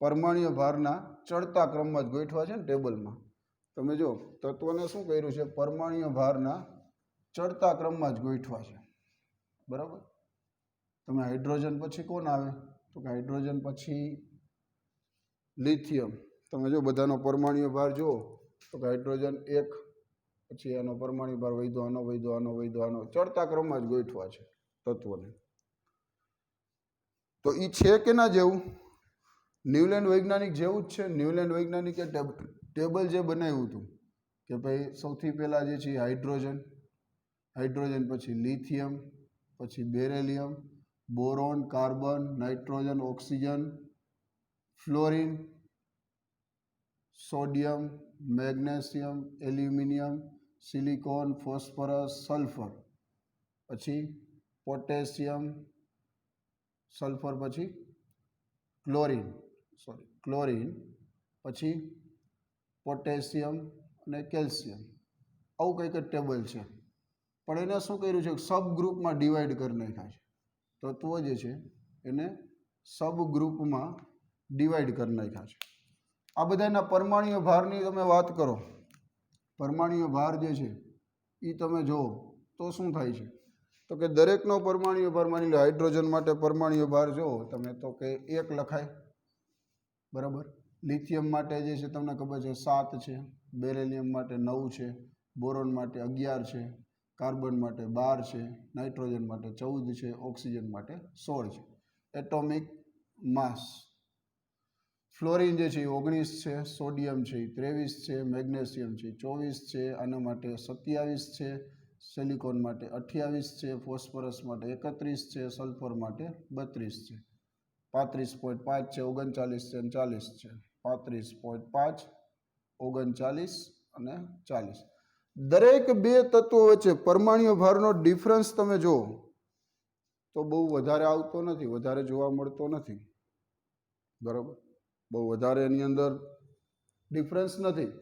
પરમાણ્વીય ભારના ચડતા ક્રમમાં જ ગોઠવા છે ને ટેબલમાં. તમે જો તત્વને શું કર્યું છે પરમાણ્વીય ભારના ચડતા ક્રમમાં જ ગોઠવા છે બરાબર. તમે હાઇડ્રોજન પછી કોણ આવે તો કે હાઇડ્રોજન પછી લિથિયમ. તમે જો બધાનો પરમાણ્વીય ભાર જુઓ તો કે હાઇડ્રોજન 1 પછી એનો પરમાણ્વીય ભાર આનો ચડતા ક્રમમાં જ ગોઠવા છે તત્વોને. તો એ છે કે ના જેવું ન્યુલેન્ડ વૈજ્ઞાનિક જેવું જ છે. ન્યુલેન્ડ વૈજ્ઞાનિકે ટેબલ જે બનાવ્યું હતું કે ભાઈ સૌથી પહેલાં જે છે હાઇડ્રોજન પછી લિથિયમ પછી beryllium boron carbon nitrogen oxygen fluorine sodium magnesium aluminium silicon phosphorus sulphur પછી પોટેશિયમ સલ્ફર પછી ક્લોરીન પછી પોટેશિયમ અને કેલ્શિયમ. આવું કંઈક જ ટેબલ છે. પણ એને શું કર્યું છે સબ ગ્રુપમાં ડિવાઈડ કરી નાખ્યા છે. તત્વો જે છે એને સબ ગ્રુપમાં ડિવાઈડ કરી નાખ્યા છે. આ બધાના પરમાણ્વીય ભારની તમે વાત કરો. પરમાણ્વીય ભાર જે છે એ તમે જુઓ તો શું થાય છે તો કે દરેકનો પરમાણ્વીય ભાર માની લો હાઇડ્રોજન માટે પરમાણ્વીય ભાર જુઓ તમે તો કે 1 લખાય બરાબર. લિથિયમ માટે જે છે તમને ખબર છે 7 છે, બેરેલિયમ માટે 9 છે, બોરોન માટે 11 છે, કાર્બન માટે 12 છે, નાઇટ્રોજન માટે 14 છે, ઓક્સિજન માટે 16 છે. એટોમિક માસ ફ્લોરિન જે છે એ 19 છે, સોડિયમ છે એ 23 છે, મેગ્નેશિયમ છે 24 છે, આના માટે 27 છે, સિલિકોન માટે 28 છે, ફોસ્ફરસ માટે 31 છે, સલ્ફર માટે 32 છે, 35.5 છે, 39 છે અને 40 છે. 35.5, 39 અને 40. દરેક બે તત્વો વચ્ચે પરમાણ્વીય ભારનો ડિફરન્સ તમે જુઓ તો બહુ વધારે આવતો નથી, વધારે જોવા મળતો નથી. બરાબર, બહુ વધારે એની અંદર ડિફરન્સ નથી.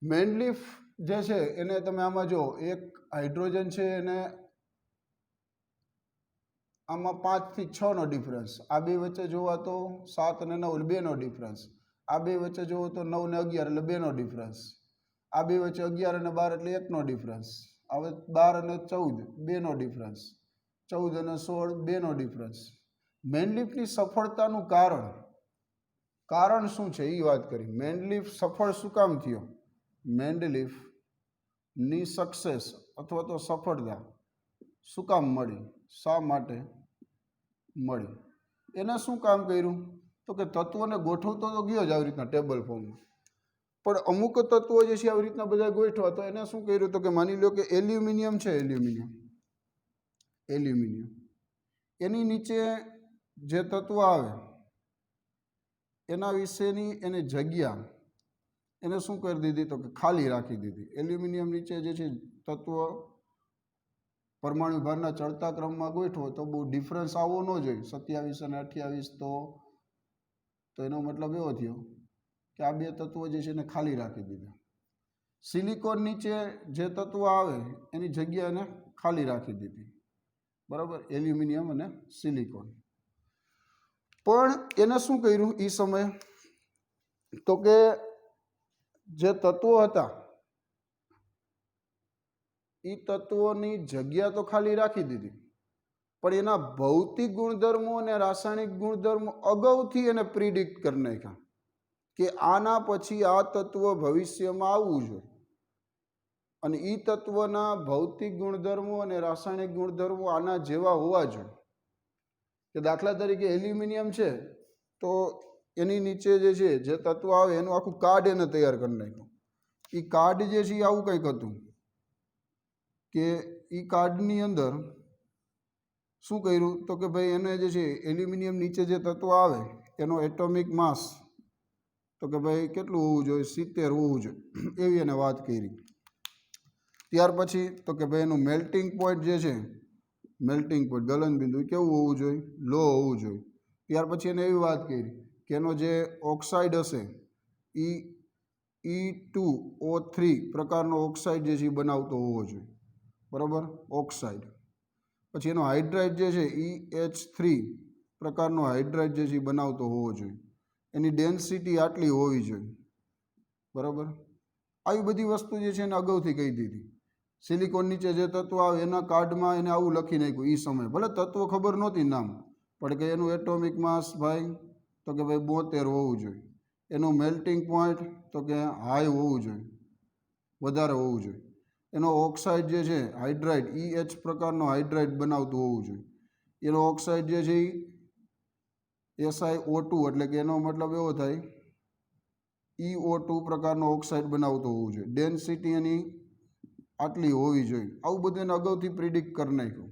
મેન્ડલીફ જે છે એને તમે આમાં જો, એક હાઇડ્રોજન છે એને આમાં 5 થી 6 નો ડિફરન્સ, આ બે વચ્ચે જોવા તો 7 અને 9 2 નો ડિફરન્સ, આ બે વચ્ચે જોવો તો 9 ને 11 એટલે 2 નો ડિફરન્સ, આ બે વચ્ચે 11 અને 12 એટલે 1 નો ડિફરન્સ, હવે 12 અને 14 2 નો ડિફરન્સ, 14 અને 16 2 નો ડિફરન્સ. મેન્ડલીફની સફળતાનું કારણ શું છે એ વાત કરી. મેન્ડલીફ સફળ શું કામ થયો? મેન્ડલીફની સક્સેસ અથવા તો સફળતા શું કામ મળી, શા માટે મળી? એને શું કામ કર્યું? તો કે તત્વોને ગોઠવતો તો ગયો જ આવી રીતના ટેબલ ફોર્મમાં, પણ અમુક તત્વો જે છે આવી રીતના બધા ગોઠવા, તો એને શું કર્યું? તો કે માની લો કે એલ્યુમિનિયમ છે, એલ્યુમિનિયમ એની નીચે જે તત્વ આવે એના વિશેની એને જગ્યા એને શું કરી દીધી? તો કે ખાલી રાખી દીધી. એલ્યુમિનિયમ નીચે જે છે તત્વ પરમાણુ ભારના ચડતા ક્રમમાં ગોઠવો તો બહુ ડિફરન્સ આવવો ન જોઈએ, 27 અને 28, તો એનો મતલબ એવો થયો કે આ બે તત્વો જે છે એને ખાલી રાખી દીધા. સિલિકોન નીચે જે તત્વ આવે એની જગ્યા એને ખાલી રાખી દીધી. બરાબર, એલ્યુમિનિયમ અને સિલિકોન. પણ એને શું કર્યું એ સમયે? તો કે જે તત્વો હતા એ તત્વોની જગ્યા તો ખાલી રાખી દીધી, પણ એના ભૌતિક ગુણધર્મો અને રાસાયણિક ગુણધર્મો અગાઉથી એને પ્રિડિક્ટ કરી નાખ્યા કે આના પછી આ તત્વ ભવિષ્યમાં આવવું જોઈએ, અને એ તત્વના ભૌતિક ગુણધર્મો અને રાસાયણિક ગુણધર્મો આના જેવા હોવા જોઈએ. કે દાખલા તરીકે એલ્યુમિનિયમ છે તો એની નીચે જે તત્વ આવે એનું આખું કાર્ડ એને તૈયાર કરી નાખ્યું. એ કાર્ડ જે છે એ આવું કંઈક હતું કે એ કાર્ડની અંદર શું કર્યું? તો કે ભાઈ એને જે છે એલ્યુમિનિયમ નીચે જે તત્વ આવે એનો એટોમિક માસ તો કે ભાઈ કેટલું હોવું જોઈએ? 70 હોવું જોઈએ, એવી એને વાત કરી. ત્યાર પછી તો કે ભાઈ એનું મેલ્ટિંગ પોઈન્ટ જે છે, મેલ્ટિંગ પોઈન્ટ ગલનબિંદુ કેવું હોવું જોઈએ? લો હોવું જોઈએ. ત્યાર પછી એને એવી વાત કરી કે એનો જે ઓક્સાઇડ હશે એ E2O3 પ્રકારનો ઓક્સાઇડ જે છે એ બનાવતો હોવો જોઈએ. બરાબર, ઓક્સાઇડ. પછી એનો હાઇડ્રાઇડ જે છે EH3 પ્રકારનો હાઇડ્રાઇડ જે છે એ બનાવતો હોવો જોઈએ. એની ડેન્સિટી આટલી હોવી જોઈએ. બરાબર, આવી બધી વસ્તુ જે છે એને અગાઉથી કહી દીધી. સિલિકોન નીચે જે તત્વ આવે એના કાર્ડમાં એને આવું લખી નાખ્યું એ સમયે, ભલે તત્વ ખબર નહોતી નામ, પણ કે એનું એટોમિક માસ ભાઈ તો કે ભાઈ 72 હોવું જોઈએ. એનું મેલ્ટિંગ પોઈન્ટ તો કે હાઈ હોવું જોઈએ, વધારે હોવું જોઈએ. એનો ઓક્સાઇડ જે છે હાઇડ્રાઇડ EH પ્રકારનો હાઇડ્રાઇડ બનાવતું હોવું જોઈએ. એનો ઓક્સાઇડ જે છે એ SiO2 એટલે કે એનો મતલબ એવો થાય EO2 પ્રકારનો ઓક્સાઇડ બનાવતો હોવું જોઈએ. ડેન્સિટી એની આટલી હોવી જોઈએ. આવું બધું એને અગાઉથી પ્રિડિક્ટ કરી નાખ્યું.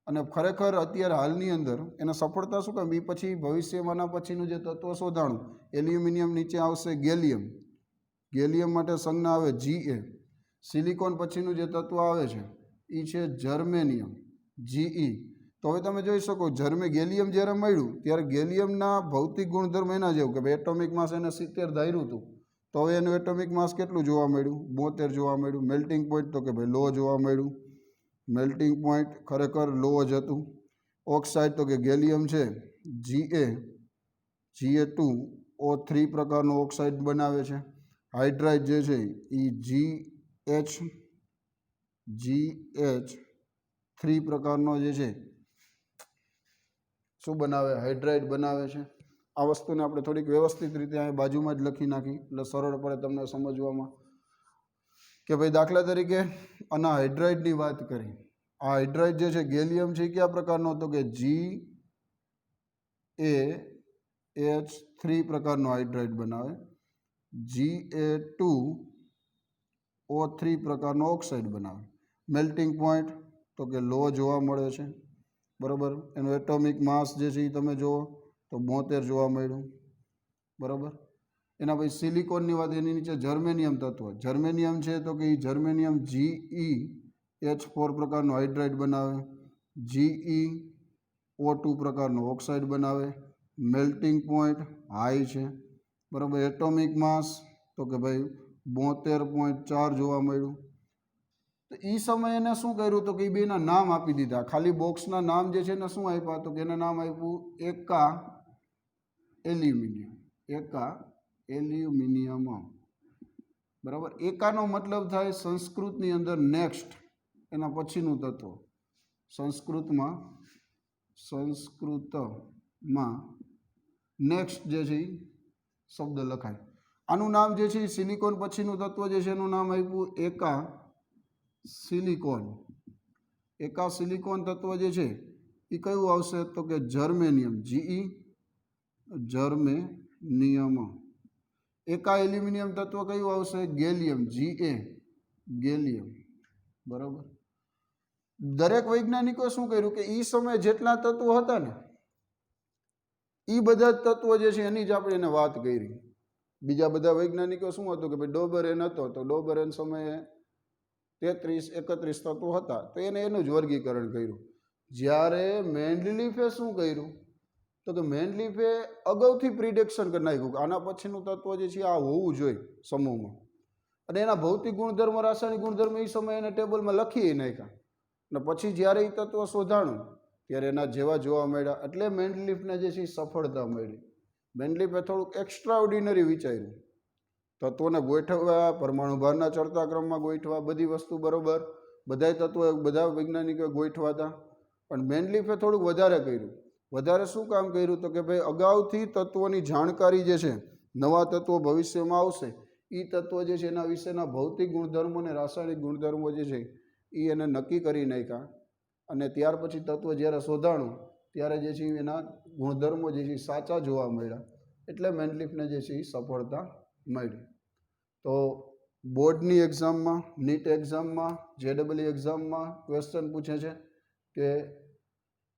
અને ખરેખર અત્યારે હાલની અંદર એને સફળતા શું કામ? એ પછી ભવિષ્યમાંના પછીનું જે તત્વ શોધાણું, એલ્યુમિનિયમ નીચે આવશે ગેલિયમ, ગેલિયમ માટે સંજ્ઞા આવે Ga. સિલિકોન પછીનું જે તત્વ આવે છે એ છે જર્મેનિયમ, Ge. તો હવે તમે જોઈ શકો ગેલિયમ જ્યારે મળ્યું ત્યારે ગેલિયમના ભૌતિક ગુણધર્મ એના જેવું કે ભાઈ એટોમિક માસ એને 70 ધાર્યું હતું, તો હવે એનું એટોમિક માસ કેટલું જોવા મળ્યું? 72 જોવા મળ્યું. મેલ્ટિંગ પોઈન્ટ તો કે ભાઈ લો જોવા મળ્યું. મેલ્ટિંગ પોઈન્ટ ખરેખર લો જ હતું. ઓક્સાઇડ તો કે ગેલિયમ છે Ga2O3 પ્રકારનો ઓક્સાઇડ બનાવે છે. હાઇડ્રાઇડ જે છે એ GH3 પ્રકારનો જે છે શું બનાવે? હાઇડ્રાઇડ બનાવે છે. આ વસ્તુને આપણે થોડીક વ્યવસ્થિત રીતે અહીં બાજુમાં જ લખી નાખી એટલે સરળ પડે તમને સમજવામાં. કે ભાઈ દાખલા તરીકે આના હાઇડ્રાઇડની વાત કરી. આ હાઇડ્રાઇડ જે છે ગેલિયમ છે એ કયા પ્રકારનો? તો કે GaH3 પ્રકારનો હાઇડ્રાઇડ બનાવે. Ga2O3 પ્રકારનો ઓક્સાઇડ બનાવે. મેલ્ટિંગ પોઈન્ટ તો કે લો જોવા મળે છે. બરાબર, એનું એટોમિક માસ જે છે એ તમે જુઓ તો 72 જોવા મળ્યું. બરાબર, એના પછી સિલિકોનની વાત, એની નીચે જર્મેનિયમ તત્વ. જર્મેનિયમ છે તો કે એ જર્મેનિયમ GeH4 પ્રકારનો હાઇડ્રાઇડ બનાવે, GeO2 પ્રકારનો ઓક્સાઇડ બનાવે, મેલ્ટિંગ પોઈન્ટ હાઈ છે, બરાબર. એટોમિક માસ તો કે ભાઈ 72.4 જોવા મળ્યું. તો એ સમયે એને શું કર્યું તો કે એ બેના નામ આપી દીધા. ખાલી બોક્સના નામ જે છે એને શું આપ્યા તો કે એને નામ આપ્યું એકા એલ્યુમિનિયમ. એકા એલ્યુમિનિયમ, બરાબર. એકાનો મતલબ થાય સંસ્કૃતની અંદર નેક્સ્ટ, એના પછીનું તત્વ. સંસ્કૃતમાં નેક્સ્ટ જે છે એ શબ્દ લખાય. આનું નામ જે છે એ સિલિકોન પછીનું તત્વ જે છે એનું નામ આપ્યું એકા સિલિકોન. એકા સિલિકોન તત્વ જે છે એ કયું આવશે તો કે જર્મેનિયમ, જર્મેનિયમ. એકા એલ્યુમિનિયમ તત્વ કયું આવશે ગેલિયમ, ગેલિયમ, બરાબર. દરેક વૈજ્ઞાનિકો શું કર્યું કે એ સમયે જેટલા તત્વો હતા ને એ બધા જ તત્વો જે છે એની જ આપણે એને વાત કરી. બીજા બધા વૈજ્ઞાનિકો શું હતું કે ભાઈ ડોબરેન હતો તો ડોબરેન સમયે 33-31 તત્વો હતા તો એને એનું જ વર્ગીકરણ કર્યું. જ્યારે મેન્ડલીફે શું કર્યું તો કે મેન્ડલીફે અગાઉથી પ્રિડિક્શન કરી નાખ્યું કે આના પછીનું તત્વ જે છે આ હોવું જોઈએ સમૂહમાં, અને એના ભૌતિક ગુણધર્મ, રાસાયણિક ગુણધર્મ એ સમયે એને ટેબલમાં લખી નાખ્યા. અને પછી જ્યારે એ તત્વ શોધાણું ત્યારે એના જેવા જોવા મળ્યા. એટલે મેન્ડલીફને જે છે એ સફળતા મળી. મેન્ડલીફે થોડુંક એક્સ્ટ્રા ઓર્ડિનરી વિચાર્યું. તત્વોને ગોઠવવા, પરમાણુ ભારના ચડતા ક્રમમાં ગોઠવા, બધી વસ્તુ બરોબર, બધા તત્વો બધા વૈજ્ઞાનિકોએ ગોઠવા હતા. પણ મેન્ડલીફે થોડુંક વધારે કર્યું. વધારે શું કામ કર્યું તો કે ભાઈ અગાઉથી તત્વોની જાણકારી જે છે, નવા તત્વો ભવિષ્યમાં આવશે એ તત્વો જે છે એના વિશેના ભૌતિક ગુણધર્મો અને રાસાયણિક ગુણધર્મો જે છે એ એને નક્કી કરી નાખ્યા. અને ત્યાર પછી તત્વ જ્યારે શોધાણું ત્યારે જે છે એના ગુણધર્મો જે છે સાચા જોવા મળ્યા. એટલે મેન્ડલીફને જે છે એ સફળતા મળી. તો બોર્ડની એક્ઝામમાં, નીટ એક્ઝામમાં, JEE એક્ઝામમાં ક્વેશ્ચન પૂછે છે કે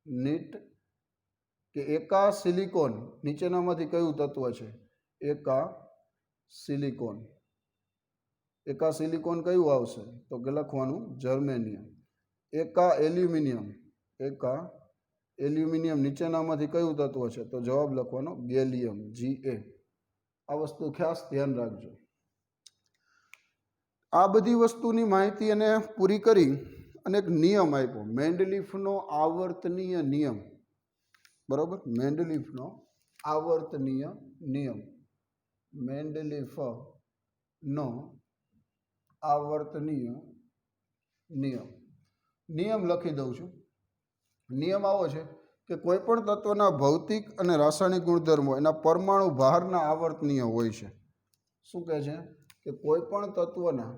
નીટ કે એકા સિલિકોન નીચેનામાંથી કયું તત્વ છે? એકા સિલિકોન. એકા સિલિકોન કયું આવશે તો કે લખવાનું જર્મેનિયમ. એકા એલ્યુમિનિયમ, એકા એલ્યુમિનિયમ નીચેનામાંથી કયું તત્વ છે તો જવાબ લખવાનો ગેલિયમ, Ga. આ વસ્તુ ખાસ ધ્યાન રાખજો. આ બધી વસ્તુની માહિતી એને પૂરી કરી અને એક નિયમ આપ્યો, મેન્ડલીફનો આવર્તનીય નિયમ, બરાબર. મેન્ડલીફનો આવર્તનીય નિયમ, મેન્ડલીફનો આવર્તનીય નિયમ લખી દઉં છું. નિયમ આવો છે કે કોઈ પણ તત્વના ભૌતિક અને રાસાયણિક ગુણધર્મો એના પરમાણુ ભારના આવર્તનીય હોય છે. શું કહે છે કે કોઈ પણ તત્વના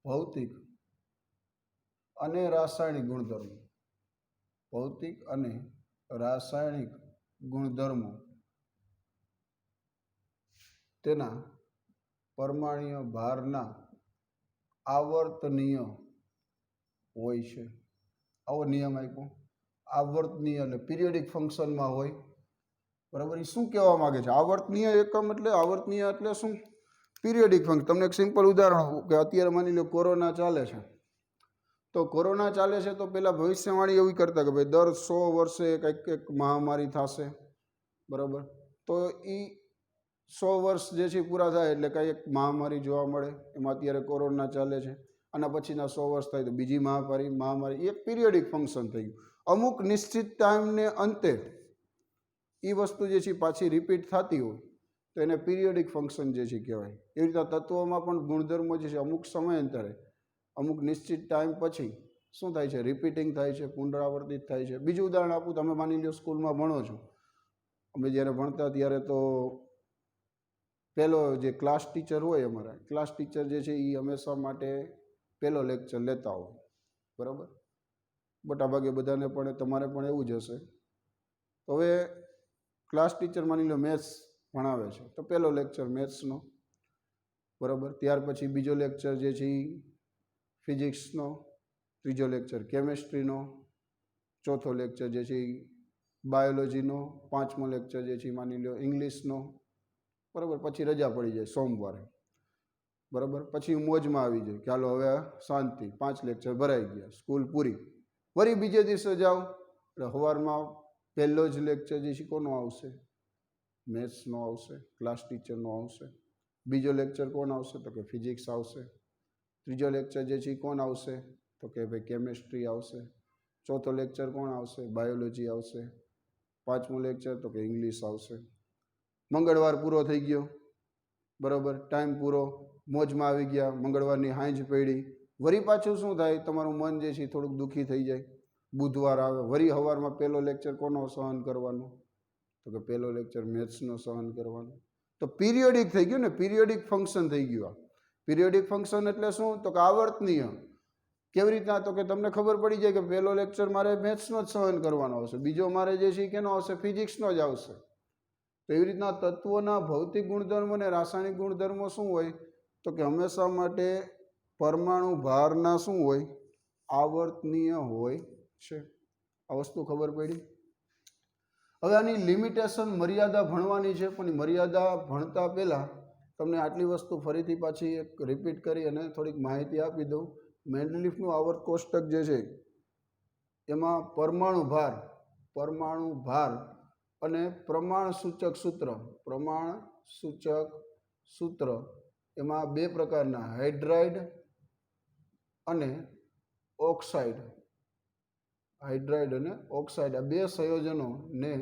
ભૌતિક અને રાસાયણિક ગુણધર્મો, ભૌતિક અને રાસાયણિક ગુણધર્મો તેના પરમાણ્વીય ભારના આવર્તનીય હોય છે. આવો નિયમ આપ્યો. આવર્તનીય એટલે પિરિયોડિક ફંક્શનમાં હોય, બરાબર. એ શું કહેવા માગે છે? આવર્તનીય એકમ એટલે આવર્તનીય એટલે શું? Periodic function. તમને એક સિમ્પલ ઉદાહરણ કે અત્યારે માની લો કોરોના ચાલે છે, તો કોરોના ચાલે છે તો પહેલાં ભવિષ્યવાણી એવી કરતા કે ભાઈ દર 100 વર્ષે કંઈક મહામારી થશે, બરાબર. તો એ 100 વર્ષ જે છે પૂરા થાય એટલે કંઈ એક મહામારી જોવા મળે. એમાં અત્યારે કોરોના ચાલે છે. આના પછીના 100 વર્ષ થાય તો બીજી મહામારી. એક પિરિયોડિક ફંક્શન થઈ ગયું. અમુક નિશ્ચિત ટાઈમને અંતે એ વસ્તુ જે છે પાછી રિપીટ થતી હોય તો એને પિરિયોડિક ફંક્શન જે છે કહેવાય. એવી રીતે તત્વોમાં પણ ગુણધર્મો જે છે અમુક સમયાંતરે, અમુક નિશ્ચિત ટાઈમ પછી શું થાય છે? રિપીટિંગ થાય છે, પુનરાવર્તિત થાય છે. બીજું ઉદાહરણ આપું, તમે માની લો સ્કૂલમાં ભણો છો. અમે જ્યારે ભણતા ત્યારે તો પહેલો જે ક્લાસ ટીચર હોય, અમારા ક્લાસ ટીચર જે છે એ હંમેશા માટે પહેલો લેક્ચર લેતા હોય, બરાબર. મોટાભાગે બધાને પણ, તમારે પણ એવું જ હશે. હવે ક્લાસ ટીચર માની લો મેથ્સ ભણાવે છે તો પહેલો લેક્ચર મેથ્સનો, બરાબર. ત્યાર પછી બીજો લેક્ચર જે છે એ ફિઝિક્સનો, ત્રીજો લેક્ચર કેમેસ્ટ્રીનો, ચોથો લેક્ચર જે છે એ બાયોલોજીનો 5મો લેક્ચર જે છે માની લો ઇંગ્લિશનો, બરાબર. પછી રજા પડી જાય સોમવારે, બરાબર. પછી મોજમાં આવી જાય કે હાલો હવે શાંતિ, 5 લેક્ચર ભરાઈ ગયા, સ્કૂલ પૂરી. વળી બીજે દિવસે જાઓ એટલે સવારમાં પહેલો જ લેક્ચર જે છે કોનો આવશે? મેથ્સનો આવશે, ક્લાસ ટીચરનો આવશે. બીજો લેક્ચર કોણ આવશે? તો કે ફિઝિક્સ આવશે. ત્રીજો લેક્ચર જે છે કોણ આવશે? તો કે ભાઈ કેમેસ્ટ્રી આવશે. ચોથો લેક્ચર કોણ આવશે? બાયોલોજી આવશે. 5મો લેક્ચર તો કે ઇંગ્લિશ આવશે. મંગળવાર પૂરો થઈ ગયો, બરાબર. ટાઈમ પૂરો, મોજમાં આવી ગયા. મંગળવારની હાંજ પડી. વળી પાછું શું થાય? તમારું મન જે છે થોડુંક દુઃખી થઈ જાય. બુધવાર આવે, વળી સવારમાં પહેલો લેક્ચર કોનો સહન કરવાનો? તો કે પહેલો લેક્ચર મેથ્સનો સહન કરવાનો. તો પિરિયોડિક થઈ ગયું ને, પિરિયોડિક ફંક્શન થઈ ગયું. આ પિરિયોડિક ફંક્શન એટલે શું? તો કે આવર્તનીય. કેવી રીતના? તો કે તમને ખબર પડી જાય કે પહેલો લેક્ચર મારે મેથ્સનો જ સહન કરવાનો આવશે, બીજો મારે જે છે કેનો આવશે? ફિઝિક્સનો જ આવશે. તો એવી રીતના તત્વોના ભૌતિક ગુણધર્મો અને રાસાયણિક ગુણધર્મો શું હોય? તો કે હંમેશા માટે પરમાણુ ભારના શું હોય? આવર્તનીય હોય છે. આ વસ્તુ ખબર પડી? હવે આની લિમિટેશન, મર્યાદા ભણવાની છે, પણ મર્યાદા ભણતા પહેલાં તમને આટલી વસ્તુ ફરીથી પાછી એક રિપીટ કરી અને થોડીક માહિતી આપી દઉં. મેન્ડલીફનું આવર્ત કોષ્ટક જે છે એમાં પરમાણુ ભાર અને પ્રમાણ સૂચક સૂત્ર એમાં બે પ્રકારના, હાઇડ્રાઇડ અને ઓક્સાઇડ. આ બે સંયોજનોને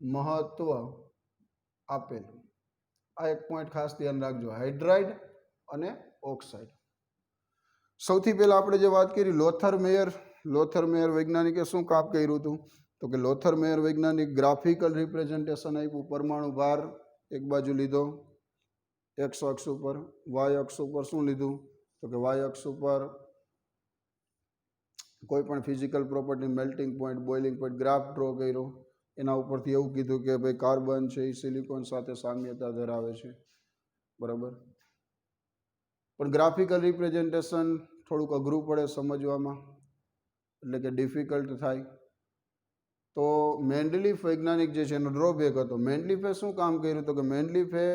મહત્વ આપેલ. આ એક પોઈન્ટ ખાસ ધ્યાન રાખજો, હાઇડ્રાઇડ અને ઓક્સાઇડ. સૌથી પહેલાં આપણે જે વાત કરી લોથર મેયર વૈજ્ઞાનિકે શું કામ કર્યું હતું? તો કે લોથર મેયર વૈજ્ઞાનિક ગ્રાફિકલ રિપ્રેઝન્ટેશન આપ્યું. પરમાણુ ભાર એક બાજુ લીધો એક્સ અક્ષ ઉપર, વાય અક્ષ ઉપર શું લીધું? તો કે વાય અક્ષ ઉપર કોઈ પણ physical property, melting point, boiling point graph draw કર્યો. એના ઉપરથી એવું કીધું કે ભાઈ કાર્બન છે એ સિલિકોન સાથે સામ્યતા ધરાવે છે, બરાબર. પણ ગ્રાફિકલ રિપ્રેઝન્ટેશન થોડુંક અઘરું પડે સમજવામાં, એટલે કે ડિફિકલ્ટ થાય. તો મેન્ડલીફ વૈજ્ઞાનિક જે છે એનો ડ્રોબેક હતો. મેન્ડલીફે શું કામ કર્યું? તો કે મેન્ડલીફે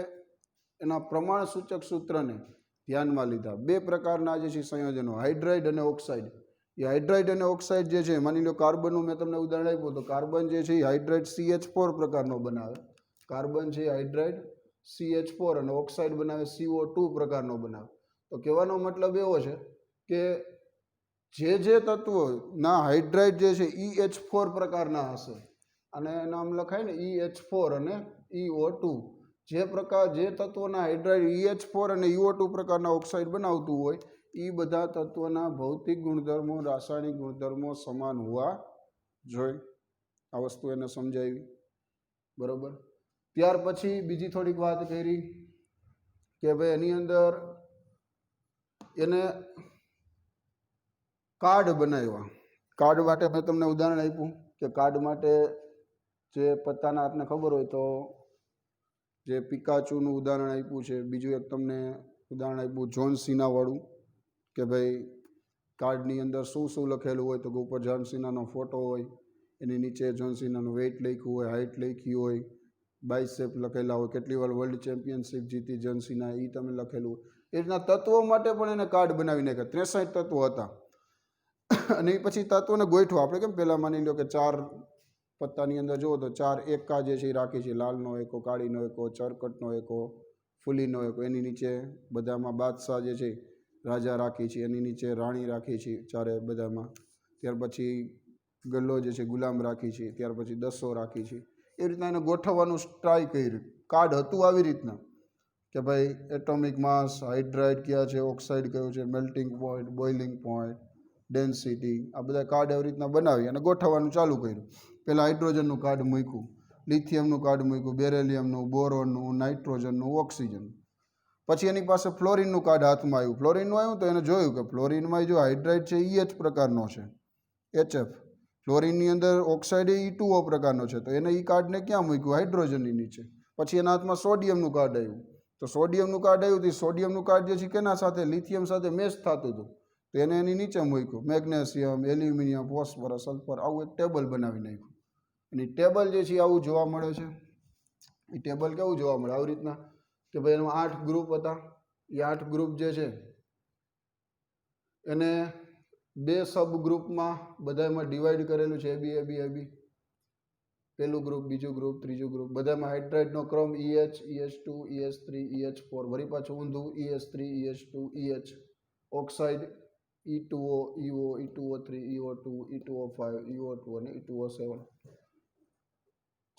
એના પ્રમાણ સૂચક સૂત્રને ધ્યાનમાં લીધા. બે પ્રકારના જે છે સંયોજનો, હાઇડ્રાઇડ અને ઓક્સાઇડ. એ હાઇડ્રાઇડ અને ઓક્સાઇડ જે છે, માની લો કાર્બનનું મેં તમને ઉદાહરણ આપ્યું, તો કાર્બન જે છે એ હાઇડ્રાઇડ CH4 પ્રકારનો બનાવે. કાર્બન છે હાઇડ્રાઇડ CH4 અને ઓક્સાઇડ બનાવે CO2 પ્રકારનો બનાવે. તો કહેવાનો મતલબ એવો છે કે જે તત્વોના હાઇડ્રાઇડ જે છે EH4 પ્રકારના હશે, અને નામ લખાય ને EH4 અને EO2. જે તત્વોના હાઇડ્રાઇડ EH4 અને EO2 પ્રકારના ઓક્સાઇડ બનાવતું હોય, એ બધા તત્વોના ભૌતિક ગુણધર્મો, રાસાયણિક ગુણધર્મો સમાન હોવા જોઈએ. આ વસ્તુ એને સમજાવી, બરોબર. ત્યાર પછી બીજી થોડીક વાત કરી કે ભાઈ એની અંદર એને કાર્ડ બનાવ્યા. કાર્ડ માટે મેં તમને ઉદાહરણ આપ્યું કે કાર્ડ માટે જે પત્તાના આપને ખબર હોય તો જે પિકાચુનું ઉદાહરણ આપ્યું છે. બીજું એક તમને ઉદાહરણ આપ્યું જોન સીનાવાળું કે ભાઈ કાર્ડની અંદર શું શું લખેલું હોય? તો કે ઉપર જોન સીનાનો ફોટો હોય, એની નીચે જોન સીનાનું વેઇટ લખ્યું હોય, હાઇટ લખી હોય, બાયસેપ લખેલા હોય, કેટલી વાર વર્લ્ડ ચેમ્પિયનશિપ જીતી જોન સીના એ તમે લખેલું હોય. એ રીતના તત્વો માટે પણ એને કાર્ડ બનાવી નાખ્યા. 63 તત્વો હતા. અને એ પછી તત્વોને ગોઠવા. આપણે કેમ પહેલાં માની લો કે 4 પત્તાની અંદર જુઓ તો 4 એકા જે છે એ રાખી છે, લાલનો એકો, કાળીનો એકો, ચરકટનો એકો, ફૂલીનો એકો. એની નીચે બધામાં બાદશાહ જે છે રાજા રાખી છે, એની નીચે રાણી રાખી છે ચારે બધામાં. ત્યાર પછી ગલ્લો જે છે ગુલામ રાખી છે, ત્યાર પછી દસો રાખી છે. એ રીતના એને ગોઠવવાનું ટ્રાય કર્યું. કાર્ડ હતું આવી રીતના કે ભાઈ એટોમિક માસ, હાઇડ્રાઇડ કયા છે, ઓક્સાઇડ કયો છે, melting point, boiling point, density, આ બધા કાર્ડ આવી રીતના બનાવી અને ગોઠવવાનું ચાલુ કર્યું. પહેલાં હાઇડ્રોજનનું કાર્ડ મૂક્યું, લિથિયમનું કાર્ડ મૂક્યું, બેરેલિયમનું, બોરોનનું, નાઇટ્રોજનનું, ઓક્સિજનનું. પછી એની પાસે ફ્લોરિનનું કાર્ડ હાથમાં આવ્યું. ફ્લોરિનનું આવ્યું તો એને જોયું કે ફ્લોરિનમાં જો હાઇડ્રાઇડ છે EH પ્રકારનો છે, HF. ફ્લોરિનની અંદર ઓક્સાઇડ E2O પ્રકારનો છે, તો એને એ કાર્ડને ક્યાં મૂક્યું? હાઇડ્રોજનની નીચે. પછી એના હાથમાં સોડિયમનું કાર્ડ આવ્યું. તો સોડિયમનું કાર્ડ આવ્યું તો સોડિયમનું કાર્ડ જે છે કેના સાથે? લિથિયમ સાથે મેચ થતું હતું, તો એને એની નીચે મૂક્યું. મેગ્નેશિયમ, એલ્યુમિનિયમ, ફોસ્ફરસ, સલ્ફર, આવું એક ટેબલ બનાવી નાખ્યું. એની ટેબલ જે છે આવું જોવા મળે છે. એ ટેબલ કેવું જોવા મળે? આવી રીતના કે ભાઈ એમાં 8 ગ્રુપ હતા. એ 8 ગ્રુપ જે છે એને 2 સબ ગ્રુપમાં બધામાં ડિવાઈડ કરેલું છે. એબી એબી એબી, પહેલું ગ્રુપ, બીજું ગ્રુપ, ત્રીજું ગ્રુપ. બધામાં હાઇડ્રાઇડનો ક્રમ EH, EH2, EH3, EH4, વળી પાછું ઊંધું EH3, EH2, EH, oxide E2O, EO, E2O3, EO2, E2O5, EO2 અને E2O7.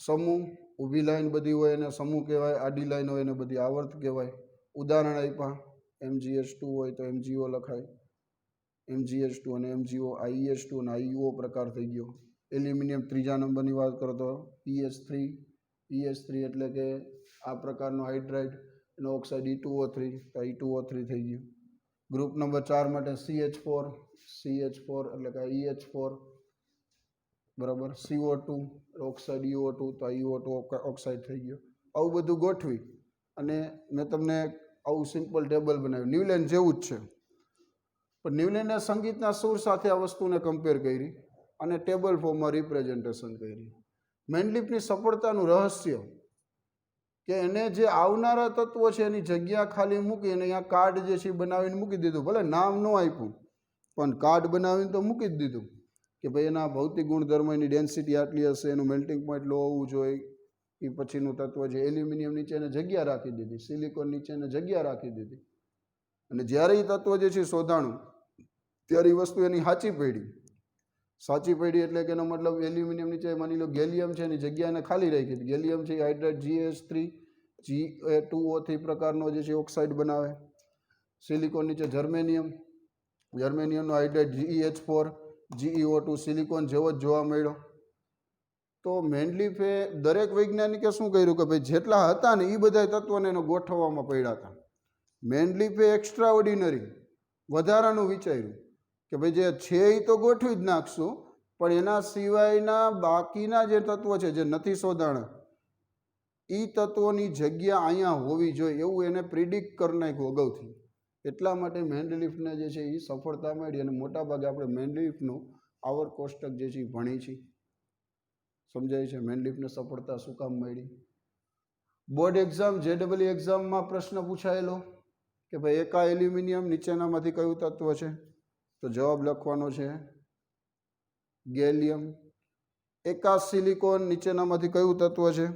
સમૂહ ઊભી લાઈન બધી હોય એને સમૂહ કહેવાય, આડી લાઈન હોય એને બધી આવર્ત કહેવાય. ઉદાહરણ આપ્યા, MgH2 હોય તો MgO લખાય, MgH2 અને MgO, આ EH2 અને આ EO પ્રકાર થઈ ગયો. એલ્યુમિનિયમ ત્રીજા નંબરની વાત કરો તો EH3, EH3 એટલે કે આ પ્રકારનો હાઇડ્રાઇડ, એનો ઓક્સાઇડ E2O3, તો E2O3 થઈ ગયું. ગ્રુપ નંબર 4 માટે CH4, CH4 એટલે કે EH4, બરાબર. CO2 ઓક્સાઇડ EO2, તો EO2 ઓક્સાઇડ થઈ ગયો. આવું બધું ગોઠવી અને મેં તમને આવું સિમ્પલ ટેબલ બનાવ્યું, ન્યુલેન્ડ જેવું જ છે. પણ ન્યુલેન્ડે સંગીતના સૂર સાથે આ વસ્તુને કમ્પેર કરી અને ટેબલ ફોર્મમાં રિપ્રેઝન્ટેશન કરી. મેન્ડલિફની સફળતાનું રહસ્ય કે એને જે આવનારા તત્વો છે એની જગ્યા ખાલી મૂકી અને અહીંયા કાર્ડ જે છે એ બનાવીને મૂકી દીધું. ભલે નામ ન આપ્યું પણ કાર્ડ બનાવીને તો મૂકી જ દીધું કે ભાઈ એના ભૌતિક ગુણધર્મ, એની ડેન્સિટી આટલી હશે, એનું મેલ્ટિંગ પોઈન્ટ લો હોવું જોઈએ. એ પછીનું તત્વ છે એલ્યુમિનિયમ નીચે એને જગ્યા રાખી દીધી, સિલિકોન નીચે એને જગ્યા રાખી દીધી. અને જ્યારે એ તત્વ જે છે શોધાણું ત્યારે એ વસ્તુ એની સાચી પડી. સાચી પડી એટલે કે એનો મતલબ એલ્યુમિનિયમ નીચે માની લો ગેલિયમ છે એની જગ્યા એને ખાલી રાખી દીધી. ગેલિયમ છે એ હાઇડ્રાઇડ GH3, Ga2O3 પ્રકારનો જે છે ઓક્સાઇડ બનાવે. સિલિકોન નીચે જર્મેનિયમનો હાઇડ્રાઇડ GeH4, GeO2, સિલિકોન જેવો જ જોવા મળ્યો. તો મેન્ડલિફે દરેક વૈજ્ઞાનિકે શું કર્યું કે ભાઈ જેટલા હતા ને એ બધા તત્વોને એને ગોઠવવામાં પડ્યા હતા. મેન્ડલિફે એક્સ્ટ્રા ઓર્ડિનરી વધારાનું વિચાર્યું કે ભાઈ જે છે એ તો ગોઠવી જ નાખશું, પણ એના સિવાયના બાકીના જે તત્વો છે જે નથી શોધાણા એ તત્વોની જગ્યા અહીંયા હોવી જોઈએ એવું એને પ્રિડિક્ટ કરી નાખ્યું અગાઉથી. એટલા માટે મેન્ડલિફને જે છે એ સફળતા મળી અને મોટાભાગે આપણે મેન્ડલિફનું આવર્ત કોષ્ટક જે છે એ ભણી છીએ. સમજાય છે મેન્ડલિફને સફળતા શું કામ મળી? બોર્ડ એક્ઝામ, JEE એક્ઝામમાં પ્રશ્ન પૂછાયેલો કે ભાઈ એકા એલ્યુમિનિયમ નીચેનામાંથી કયું તત્વ છે? તો જવાબ લખવાનો છે ગેલિયમ. એકા સિલિકોન નીચેનામાંથી કયું તત્વ છે?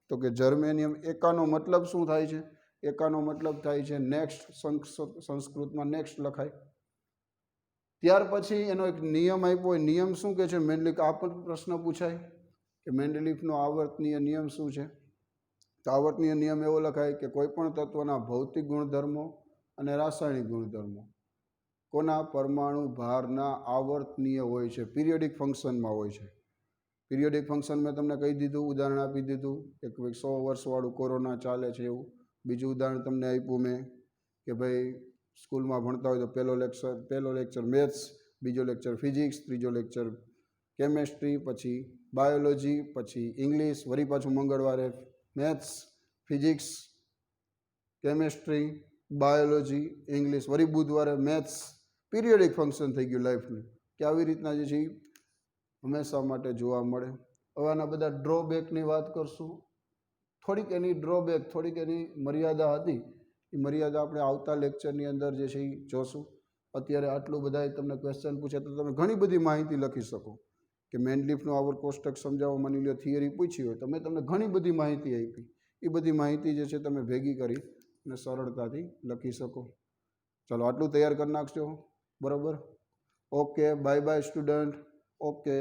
તો કે જર્મેનિયમ. એકાનો મતલબ શું થાય છે? એકાનો મતલબ થાય છે નેક્સ્ટ, સંસ્કૃતમાં નેક્સ્ટ લખાય. ત્યાર પછી એનો એક નિયમ આપ્યો હોય. નિયમ શું કહે છે મેન્ડલિફ? આ પણ પ્રશ્ન પૂછાય કે મેન્ડલિફનો આવર્તનીય નિયમ શું છે? તો આવર્તનીય નિયમ એવો લખાય કે કોઈ પણ તત્વના ભૌતિક ગુણધર્મો અને રાસાયણિક ગુણધર્મો કોના પરમાણુ ભારના આવર્તનીય હોય છે, પિરિયોડિક ફંક્શનમાં હોય છે. પિરિયોડિક ફંક્શન મેં તમને કહી દીધું, ઉદાહરણ આપી દીધું કે ભાઈ 100 વર્ષવાળું કોરોના ચાલે છે એવું. બીજું ઉદાહરણ તમને આપ્યું મેં કે ભાઈ સ્કૂલમાં ભણતા હોય તો પહેલો લેક્ચર મેથ્સ, બીજો લેક્ચર ફિઝિક્સ, ત્રીજો લેક્ચર કેમેસ્ટ્રી, પછી બાયોલોજી, પછી ઇંગ્લિશ, વળી પાછું મંગળવારે maths, physics, chemistry, biology, English, વળી બુધવારે મેથ્સ. પિરિયોડિક ફંક્શન થઈ ગયું લાઈફનું કે આવી રીતના જે છે હંમેશા માટે જોવા મળે. હવે આના બધા ડ્રોબેકની વાત કરશું. થોડીક એની ડ્રોબેક, થોડીક એની મર્યાદા હતી. એ મર્યાદા આપણે આવતા લેક્ચરની અંદર જે છે એ જોશું. અત્યારે આટલું બધા તમને ક્વેશ્ચન પૂછે તો તમે ઘણી બધી માહિતી લખી શકો કે મેન્ડલિફનો આવર્ત કોષ્ટક સમજાવવા, માની લો થિયરી પૂછી હોય તો મેં તમને ઘણી બધી માહિતી આપી. એ બધી માહિતી જે છે તમે ભેગી કરી અને સરળતાથી લખી શકો. ચાલો આટલું તૈયાર કરી નાખજો. બરાબર? Okay, bye bye student. Okay.